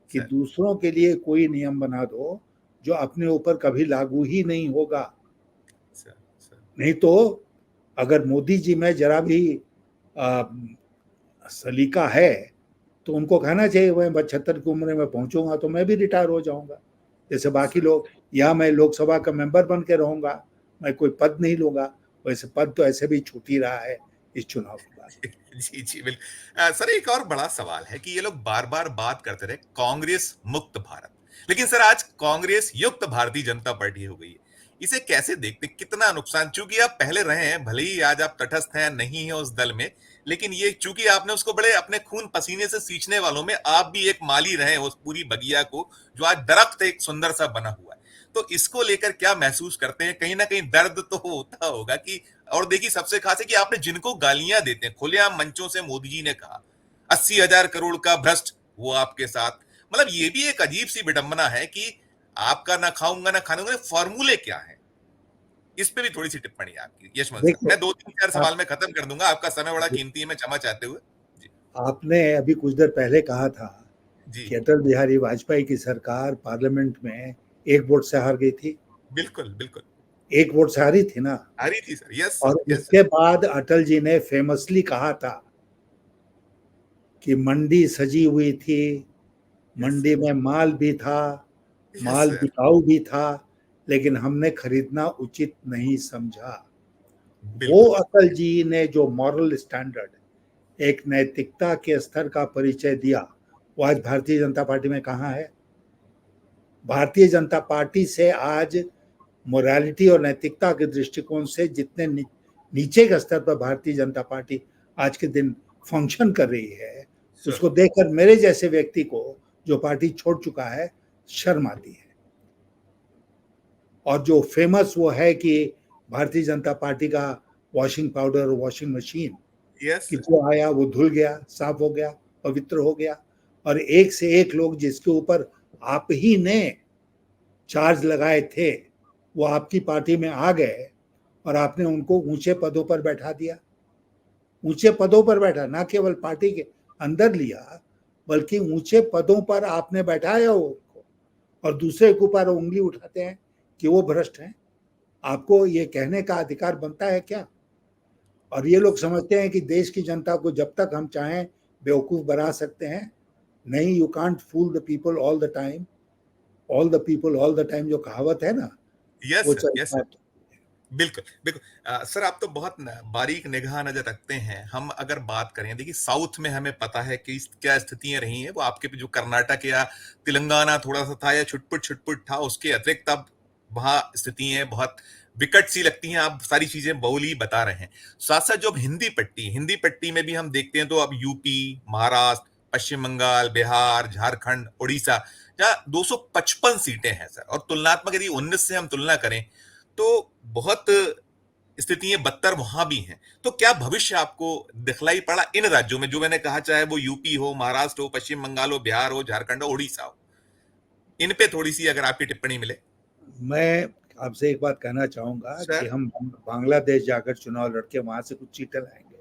कि सर दूसरों के लिए कोई नियम बना दो जो अपने ऊपर कभी लागू ही नहीं होगा। Sir sir. नहीं तो अगर मोदी जी में जरा भी आ, सलीका है तो उनको कहना चाहिए मैं 75 की उम्र में पहुंचूंगा तो मैं भी रिटायर हो जाऊंगा जैसे बाकी लोग, या मैं लोकसभा का मेंबर बन के रहूंगा, मैं कोई पद नहीं लूंगा। वैसे पद तो ऐसे भी छूट ही रहा है इस चुनाव के बाद। जी जी बिल्कुल। सर एक और बड़ा सवाल है कि ये लोग बार बार बात करते रहे कांग्रेस मुक्त भारत, लेकिन सर आज कांग्रेस युक्त भारतीय जनता पार्टी हो गई है। इसे कैसे देखते, कितना नुकसान, चूंकि आप पहले रहे हैं, भले ही आज आप तटस्थ हैं, नहीं है उस दल में, लेकिन ये चूंकि आपने उसको बड़े अपने खून पसीने से सींचने वालों में आप भी एक माली रहे उस पूरी बगिया को, जो आज दरख्त एक सुंदर सा बना हुआ है। तो इसको लेकर क्या महसूस करते हैं? कहीं ना कहीं दर्द तो होता होगा कि, और देखिए सबसे खास है कि आपने जिनको गालियां देते हैं खुलेआम मंचों से, मोदी जी ने कहा 80,000 करोड़ का भ्रष्ट, वो आपके साथ, मतलब ये भी एक अजीब सी विडंबना है कि आपका ना खाऊंगा ना खाऊंगा, फॉर्मूले क्या है? इस पे भी थोड़ी सी टिप्पणी आपकी यशवंत सर, देखिए, मैं 2 3 4 आप सवाल में खत्म कर दूंगा, आपका समय बड़ा कीमती है, मैं क्षमा चाहते हुए। जी आपने अभी कुछ देर पहले कहा था जी। कि अटल बिहारी वाजपेयी की सरकार पार्लियामेंट में एक वोट से हार गई थी। बिल्कुल बिल्कुल। एक वोट से हारी थी ना। आ रही थी सर, यस और सर, यस सर। उसके बाद अटल जी ने फेमसली कहा था कि मंडी सजी हुई थी, मंडी में माल भी था, यस माल सर, बिकाऊ भी था, लेकिन हमने खरीदना उचित नहीं समझा। वो बिल्कुल अटल जी ने जो मॉरल स्टैंडर्ड, एक नैतिकता के स्तर का परिचय दिया, वो आज भारतीय जनता पार्टी में कहाँ है? भारतीय जनता पार्टी से आज मोरालिटी और नैतिकता के दृष्टिकोण से जितने नीचे के स्तर पर भारतीय जनता पार्टी आज के दिन फंक्शन कर रही है, सर। उसको देखकर मेरे जैसे व्यक्ति को, जो पार्टी छोड़ चुका है, शर्म आती है। और जो फेमस वो है कि भारतीय जनता पार्टी का washing powder, washing machine, yes कि सर। जो आया वो धुल गया, साफ हो गया, पवित्र हो गया, और एक से एक लोग जिसके ऊपर आप ही ने चार्ज लगाए थे, वो आपकी पार्टी में आ गए और आपने उनको ऊंचे पदों पर बैठा दिया। ऊंचे पदों पर बैठा, ना केवल पार्टी के अंदर लिया, बल्कि ऊंचे पदों पर आपने बैठाया उनको, और दूसरे के ऊपर उंगली उठाते हैं कि वो भ्रष्ट हैं। आपको ये कहने का अधिकार बनता है क्या? और ये लोग समझते हैं कि देश की जनता को जब तक हम चाहें बेवकूफ बना सकते हैं। नहीं, you can't fool the people all the time, all the people all the time, जो कहावत है ना, यस वो सर। यस चलता सर। है। बिल्कुल, बिल्कुल। सर आप तो बहुत बारीक निगाह नजर रखते हैं। हम अगर बात करें, देखिए साउथ में हमें पता है कि क्या स्थितियां रही हैं। वो आपके जो कर्नाटक या तेलंगाना थोड़ा सा था या छुटपुट छुटपुट था, उसके अतिरिक्त अब वहां स्थितियां बहुत विकट सी लगती हैं। आप सारी चीजें बहुली बता रहे हैं। साथ साथ जो अब हिंदी पट्टी में भी हम देखते हैं, तो अब यूपी, महाराष्ट्र, पश्चिम बंगाल, बिहार, झारखंड, उड़ीसा, जहाँ 255 सीटें हैं सर। और तुलनात्मक यदि 19 से हम तुलना करें, तो बहुत स्थितियां बदतर वहां भी हैं। तो क्या भविष्य आपको दिखलाई पड़ा इन राज्यों में, जो मैंने कहा, चाहे वो यूपी हो, महाराष्ट्र हो, पश्चिम बंगाल हो, बिहार हो, झारखंड हो, उड़ीसा हो? इन पे थोड़ी सी अगर आपकी टिप्पणी मिले। मैं आपसे एक बात कहना चाहूंगा कि सर। हम बांग्लादेश जाकर चुनाव लड़के वहां से कुछ सीटें लाएंगे,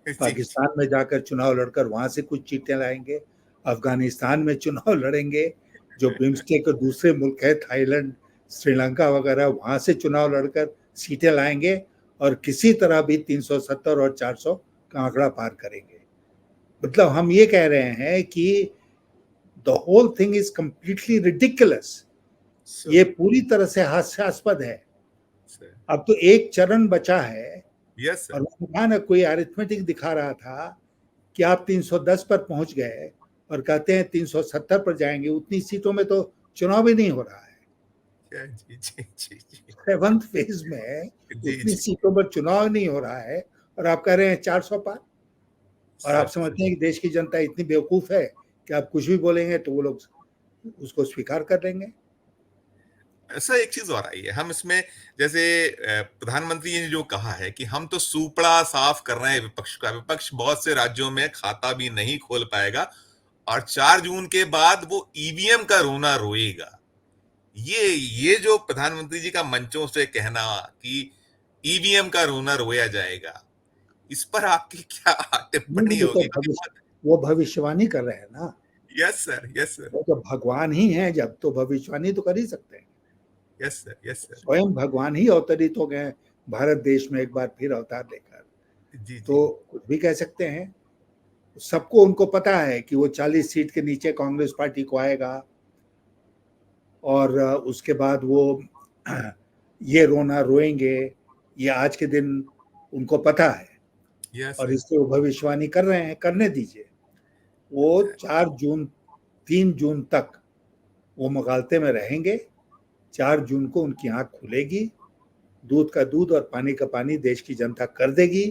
जी। पाकिस्तान में जाकर चुनाव लड़कर वहां से कुछ सीटें लाएंगे, अफगानिस्तान में चुनाव लड़ेंगे, जो बिम्स्टेक के दूसरे मुल्क है, थाईलैंड, श्रीलंका वगैरह, वहां से चुनाव लड़कर सीटें लाएंगे, और किसी तरह भी 370 और 400 का आंकड़ा पार करेंगे। मतलब हम ये कह रहे हैं कि the whole thing is completely ridiculous. Sir. ये पूरी तरह से हास्यास्पद है। सर। अब तो एक चरण बचा है, यस और सर। वहां ना कोई अरिथमेटिक दिखा रहा था कि आप 310 पर पहुंच गए और कहते हैं 370 पर जाएंगे। उतनी सीटों में तो चुनाव ही नहीं हो रहा है। जी जी जी जी। सेवंथ फेज में जी उतनी जी। सीटों पर चुनाव नहीं हो रहा है, और आप कह रहे हैं 400 पार। और आप सर। समझते हैं कि देश की जनता इतनी बेवकूफ है कि आप कुछ भी बोलेंगे तो वो लोग उसको स्वीकार कर लेंगे। ऐसा एक चीज और आई है हम इसमें, जैसे प्रधानमंत्री जी ने जो कहा है कि हम तो सूपड़ा साफ कर रहे हैं विपक्ष का, विपक्ष बहुत से राज्यों में खाता भी नहीं खोल पाएगा, और 4 जून के बाद वो ईवीएम का रोना रोएगा। ये जो प्रधानमंत्री जी का मंचों से कहना कि ईवीएम का रोना रोया जाएगा, इस पर आपकी क्या नहीं टिप्पणी नहीं, वो तो होगी? क्योंकि भविष्य, वो भविष्यवाणी कर रहे हैं ना। Yes sir, yes sir. वो तो भगवान ही हैं, जब तो भविष्यवाणी तो कर ही सकते हैं। Yes sir, yes sir. स्वयं भगवान ही अवतरित हो गए भारत देश में एक बार फिर अवतार लेकर। जी जी। तो कुछ भी कह सकते हैं। सबको उनको पता है कि वो 40 सीट के नीचे कांग्रेस पार्टी को आएगा, और उसके बाद वो ये रोना रोएंगे। ये आज के दिन उनको पता है, यस और सर। इससे वो भविष्यवाणी कर रहे हैं, करने दीजिए। वो 4 जून, 3 जून तक वो मगालते में रहेंगे। 4 जून को उनकी आंख खुलेगी, दूध का दूध और पानी का पानी देश की जनता कर देगी,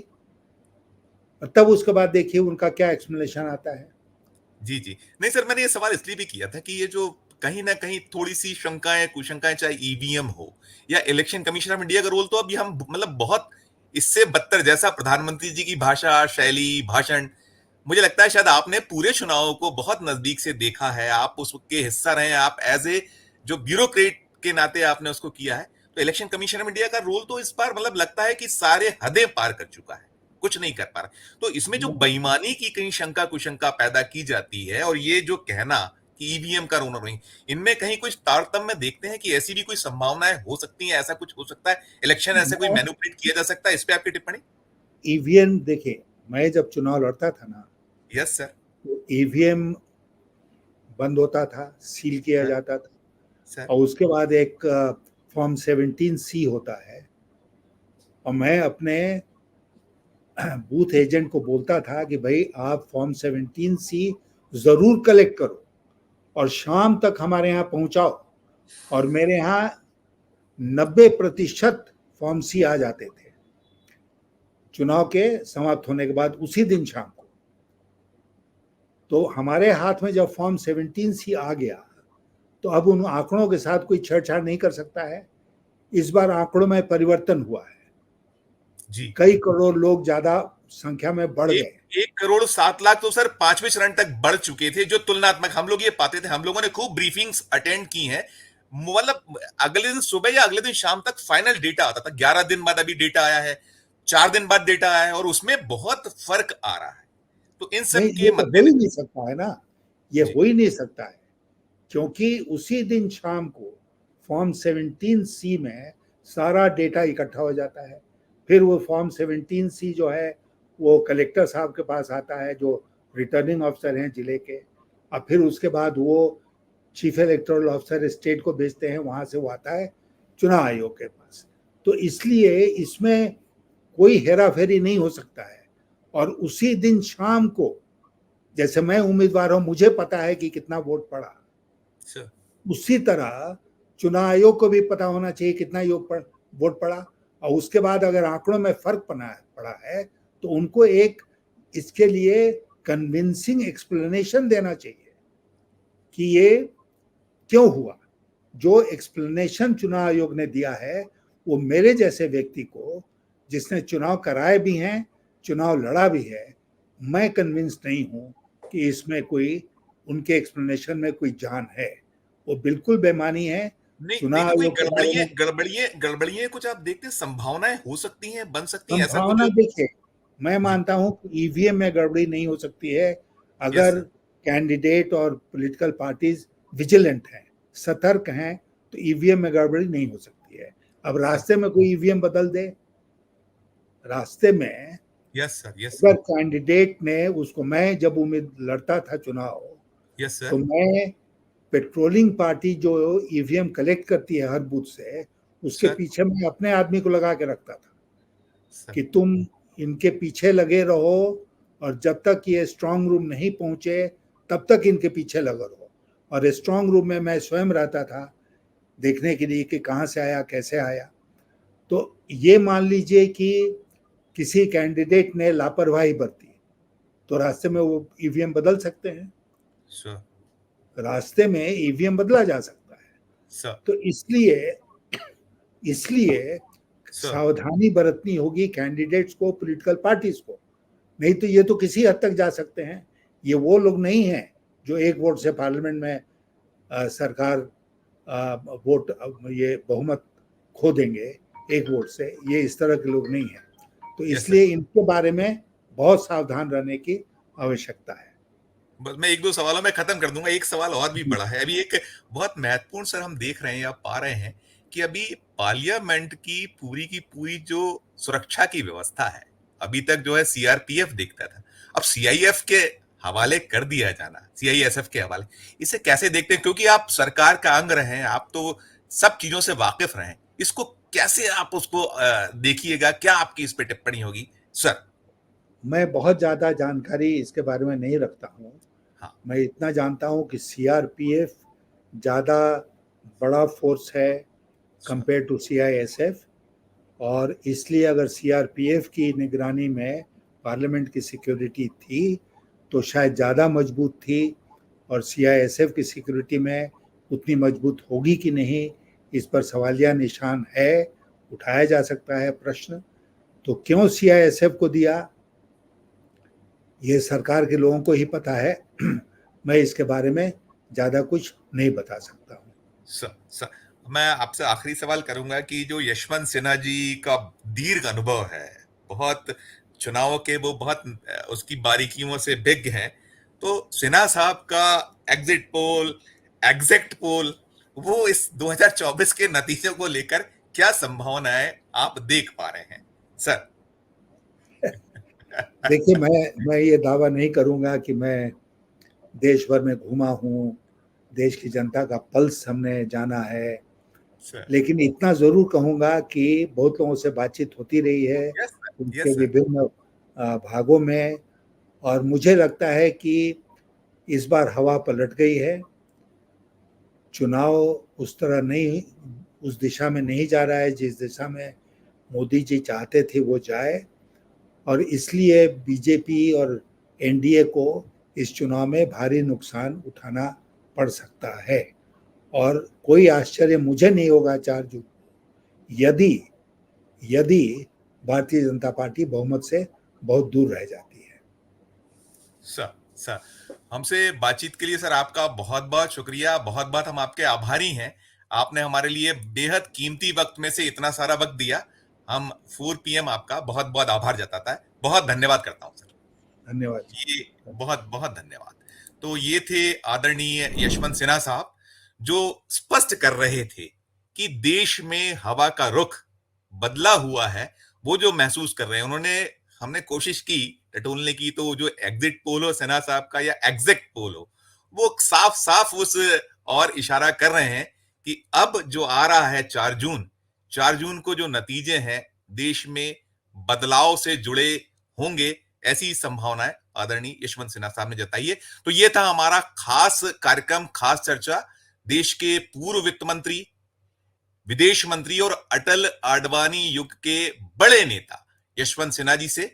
और तब उसके बाद देखिए उनका क्या एक्सप्लेनेशन आता है। जी जी। नहीं सर, मैंने ये सवाल इसलिए भी किया था कि ये जो कहीं ना कहीं थोड़ी सी शंकाएं कुशंकाएं, चाहे ईवीएम हो या इलेक्शन कमीशन ऑफ इंडिया का रोल, तो अभी हम मतलब बहुत इससे बदतर, जैसा प्रधानमंत्री जी की भाषा शैली भाषण, मुझे लगता है शायद आपने पूरे चुनाव को बहुत नजदीक से देखा है, आप उसके हिस्सा रहे हैं, आप एज ए जो ब्यूरोक्रेट के नाते आपने उसको किया है। तो इलेक्शन कमीशन ऑफ इंडिया का रोल तो इस बार मतलब लगता है कि सारे हदें पार कर चुका है, कुछ नहीं कर पा रहा। तो इसमें जो बेईमानी की कहीं शंका कुशंका पैदा की जाती है, और ये जो कहना कि ईवीएम का रोना रोई, इनमें कहीं कुछ तारतम्य देखते हैं कि ऐसी भी कोई संभावनाएं हो सकती हैं, ऐसा कुछ हो सकता है, इलेक्शन ऐसे कोई मैनिपुलेट किया जा सकता है? इस पे आपकी टिप्पणी। ईवीएम देखिए, मैं जब चुनाव लड़ता था ना, यस सर। तो ईवीएम बंद होता था, सील किया सर जाता था, सर और उसके बाद एक फॉर्म 17C होता है, और मैं अपने बूथ एजेंट को बोलता था कि भाई आप फॉर्म 17C जरूर कलेक्ट करो और शाम तक हमारे यहाँ पहुंचाओ। और मेरे यहाँ 90% फॉर्म सी आ जाते थे चुनाव के समाप्त होने के बाद उसी दिन शाम को। तो हमारे हाथ में जब फॉर्म 17C आ गया, तो अब उन आंकड़ों के साथ कोई छेड़छाड़ नहीं कर सकता है। इस बार आंकड़ों में परिवर्तन हुआ है, जी। कई करोड़ लोग ज्यादा संख्या में बढ़ एक गए। 1 करोड़ 7 लाख तो सर पांचवें चरण तक बढ़ चुके थे, जो तुलनात्मक हम लोग ये पाते थे। हम लोगों ने खूब ब्रीफिंग्स अटेंड की हैं। मतलब अगले दिन सुबह या अगले दिन शाम तक फाइनल डेटा आता था। 11 दिन बाद अभी डेटा आया है, 4 दिन बाद डेटा आया है, और उसमें बहुत फर्क आ रहा है। तो इन नहीं, सब ये के तो हो ही मद्देनजर नहीं सकता है ना, ये जी हो ही नहीं सकता है, क्योंकि उसी दिन शाम को फॉर्म 17C में सारा डेटा इकट्ठा हो जाता है। फिर वो फॉर्म 17C जो है वो कलेक्टर साहब के पास आता है, जो रिटर्निंग ऑफिसर हैं जिले के, और फिर उसके बाद वो चीफ इलेक्टोरल ऑफिसर स्टेट को भेजते हैं, वहाँ से वो आता है चुनाव आयोग के पास। तो इसलिए इसमें कोई हेरा फेरी नहीं हो सकता है। और उसी दिन शाम को, जैसे मैं उम्मीदवार हूं, मुझे पता है कि कितना वोट पड़ा, सर उसी तरह चुनाव आयोग को भी पता होना चाहिए कितना वोट पड़ा। और उसके बाद अगर आंकड़ों में फर्क पड़ा है तो उनको एक इसके लिए कन्विंसिंग एक्सप्लेनेशन देना चाहिए कि ये क्यों हुआ। जो एक्सप्लेनेशन चुनाव आयोग ने दिया है वो मेरे जैसे व्यक्ति को, जिसने चुनाव कराए भी हैं, चुनाव लड़ा भी है, मैं कन्विंस नहीं हूं कि इसमें कोई, उनके एक्सप्लेनेशन में कोई जान है। वो बिल्कुल बेमानी है। नहीं नहीं, चुनाव तो कोई आयोग के बारे गड़बड़ियां में गड़बड़ियां गड़बड़ियां कुछ आप देखते हैं? संभावनाएं हो सकती हैं, बन सकती हैं, ऐसा कुछ संभावना, जो देखिए, मैं जी मानता हूं कि ईवीएम में गड़बड़ी नहीं हो सकती है यस अगर सर कैंडिडेट और पॉलिटिकल पार्टीज विजिलेंट हैं, सतर्क हैं, तो ईवीएम में गड़बड़ी नहीं हो सकती है। अब सर रास्ते में कोई ईवीएम बदल दे, रास्ते में, यस सर यस सर अगर कैंडिडेट ने उसको, मैं जब उम्मीद लड़ता था चुनाव, यस तो सर मैं पेट्रोलिंग पार्टी जो ईवीएम कलेक्ट करती है हर बूथ से, उसके सर पीछे मैं अपने आदमी को लगा के रखता था सर कि तुम इनके पीछे लगे रहो, और जब तक ये स्ट्रांग रूम नहीं पहुंचे तब तक इनके पीछे लगे रहो। और स्ट्रांग रूम में मैं स्वयं रहता था देखने के लिए कि कहाँ से आया, कैसे आया। तो ये मान लीजिए कि किसी कैंडिडेट ने लापरवाही बरती, तो रास्ते में वो ईवीएम बदल सकते हैं, सर रास्ते में ईवीएम बदला जा सकता है। सर तो इसलिए इसलिए सर सावधानी बरतनी होगी कैंडिडेट्स को, पॉलिटिकल पार्टीज को। नहीं तो ये तो किसी हद तक जा सकते हैं। ये वो लोग नहीं हैं जो एक वोट से पार्लियामेंट में सरकार वोट, ये बहुमत खो देंगे एक वोट से। ये इस तरह के लोग नहीं हैं। तो यस सर। इसलिए इनके बारे में बहुत सावधान रहने की आवश्यकता है। बस मैं 1 2 सवालों में खत्म कर दूंगा। एक सवाल और भी जी। बड़ा है। अभी एक बहुत महत्वपूर्ण सर हम देख रहे हैं या पा रहे हैं कि अभी पार्लियामेंट की पूरी जो सुरक्षा की व्यवस्था है, अभी तक जो है सीआरपीएफ देखता था, अब सीआईएफ के हवाले कर दिया जाना, सीआईएसएफ के हवाले, इसे कैसे देखते हैं? क्योंकि आप सरकार का अंग रहे हैं, आप तो सब चीजों से वाकिफ रहे हैं। इसको कैसे आप उसको देखिएगा? क्या आपकी इस पे टिप्पणी होगी सर? मैं बहुत ज़्यादा जानकारी इसके बारे में नहीं रखता हूँ। हाँ मैं इतना जानता हूँ कि सीआरपीएफ ज़्यादा बड़ा फोर्स है सर कंपेयर टू सीआईएसएफ, और इसलिए अगर सीआरपीएफ की निगरानी में पार्लियामेंट की सिक्योरिटी थी तो शायद ज़्यादा मजबूत थी, और सीआईएसएफ की सिक्योरिटी में उतनी मजबूत होगी कि नहीं, इस पर सवालिया निशान है, उठाया जा सकता है प्रश्न। तो क्यों सीआईएसएफ को दिया, ये सरकार के लोगों को ही पता है। मैं इसके बारे में ज़्यादा कुछ नहीं बता सकता हूँ। सर मैं आपसे आखिरी सवाल करूंगा कि जो यशवंत सिन्हा जी का दीर्घ अनुभव है, बहुत चुनावों के वो बहुत उसकी बारीकियों से विज्ञ हैं, तो सिन्हा साहब का एग्जिट पोल, एग्जैक्ट पोल, वो इस 2024 के नतीजों को लेकर क्या संभावनाएं आप देख पा रहे हैं सर? देखिए, मैं ये दावा नहीं करूंगा कि मैं देश भर में घूमा हूँ, देश की जनता का पल्स हमने जाना है। सर। लेकिन इतना ज़रूर कहूँगा कि बहुत लोगों से बातचीत होती रही है, यस सर, उनके यस सर। विभिन्न भागों में, और मुझे लगता है कि इस बार हवा पलट गई है। चुनाव उस तरह नहीं, उस दिशा में नहीं जा रहा है जिस दिशा में मोदी जी चाहते थे वो जाए, और इसलिए बीजेपी और एनडीए को इस चुनाव में भारी नुकसान उठाना पड़ सकता है। और कोई आश्चर्य मुझे नहीं होगा 4 जून यदि यदि भारतीय जनता पार्टी बहुमत से बहुत दूर रह जाती है। सर, सर, हमसे बातचीत के लिए सर आपका बहुत बहुत शुक्रिया, बहुत बहुत हम आपके आभारी हैं। आपने हमारे लिए बेहद कीमती वक्त में से इतना सारा वक्त दिया। हम 4 पीएम आपका बहुत बहुत आभार जताता है, बहुत धन्यवाद करता हूं सर। धन्यवाद। ये बहुत बहुत धन्यवाद। तो ये थे आदरणीय यशवंत सिन्हा साहब, जो स्पष्ट कर रहे थे कि देश में हवा का रुख बदला हुआ है। वो जो महसूस कर रहे हैं उन्होंने, हमने कोशिश की टटोलने की, तो जो एग्जिट पोल हो सिन्हा साहब का या एग्जैक्ट पोल हो, वो साफ साफ उस और इशारा कर रहे हैं कि अब जो आ रहा है 4 जून को जो नतीजे हैं देश में बदलाव से जुड़े होंगे, ऐसी संभावनाएं आदरणीय यशवंत सिन्हा साहब ने जताई है। तो यह था हमारा खास कार्यक्रम, खास चर्चा देश के पूर्व वित्त मंत्री, विदेश मंत्री और अटल आडवाणी युग के बड़े नेता यशवंत सिन्हा जी से।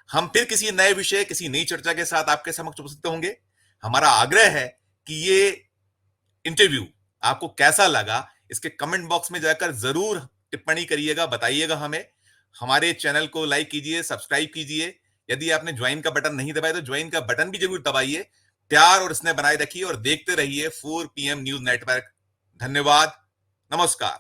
हम फिर किसी नए विषय, किसी नई चर्चा के साथ आपके समक्ष उपस्थित होंगे। हमारा आग्रह है कि ये इंटरव्यू आपको कैसा लगा, इसके कमेंट बॉक्स में जाकर जरूर टिप्पणी करिएगा, बताइएगा हमें। हमारे चैनल को लाइक कीजिए, सब्सक्राइब कीजिए। यदि आपने ज्वाइन का बटन नहीं दबाया तो ज्वाइन का बटन भी जरूर दबाइए। प्यार और स्नेह बनाए रखिए और देखते रहिए 4 PM न्यूज नेटवर्क। धन्यवाद, नमस्कार।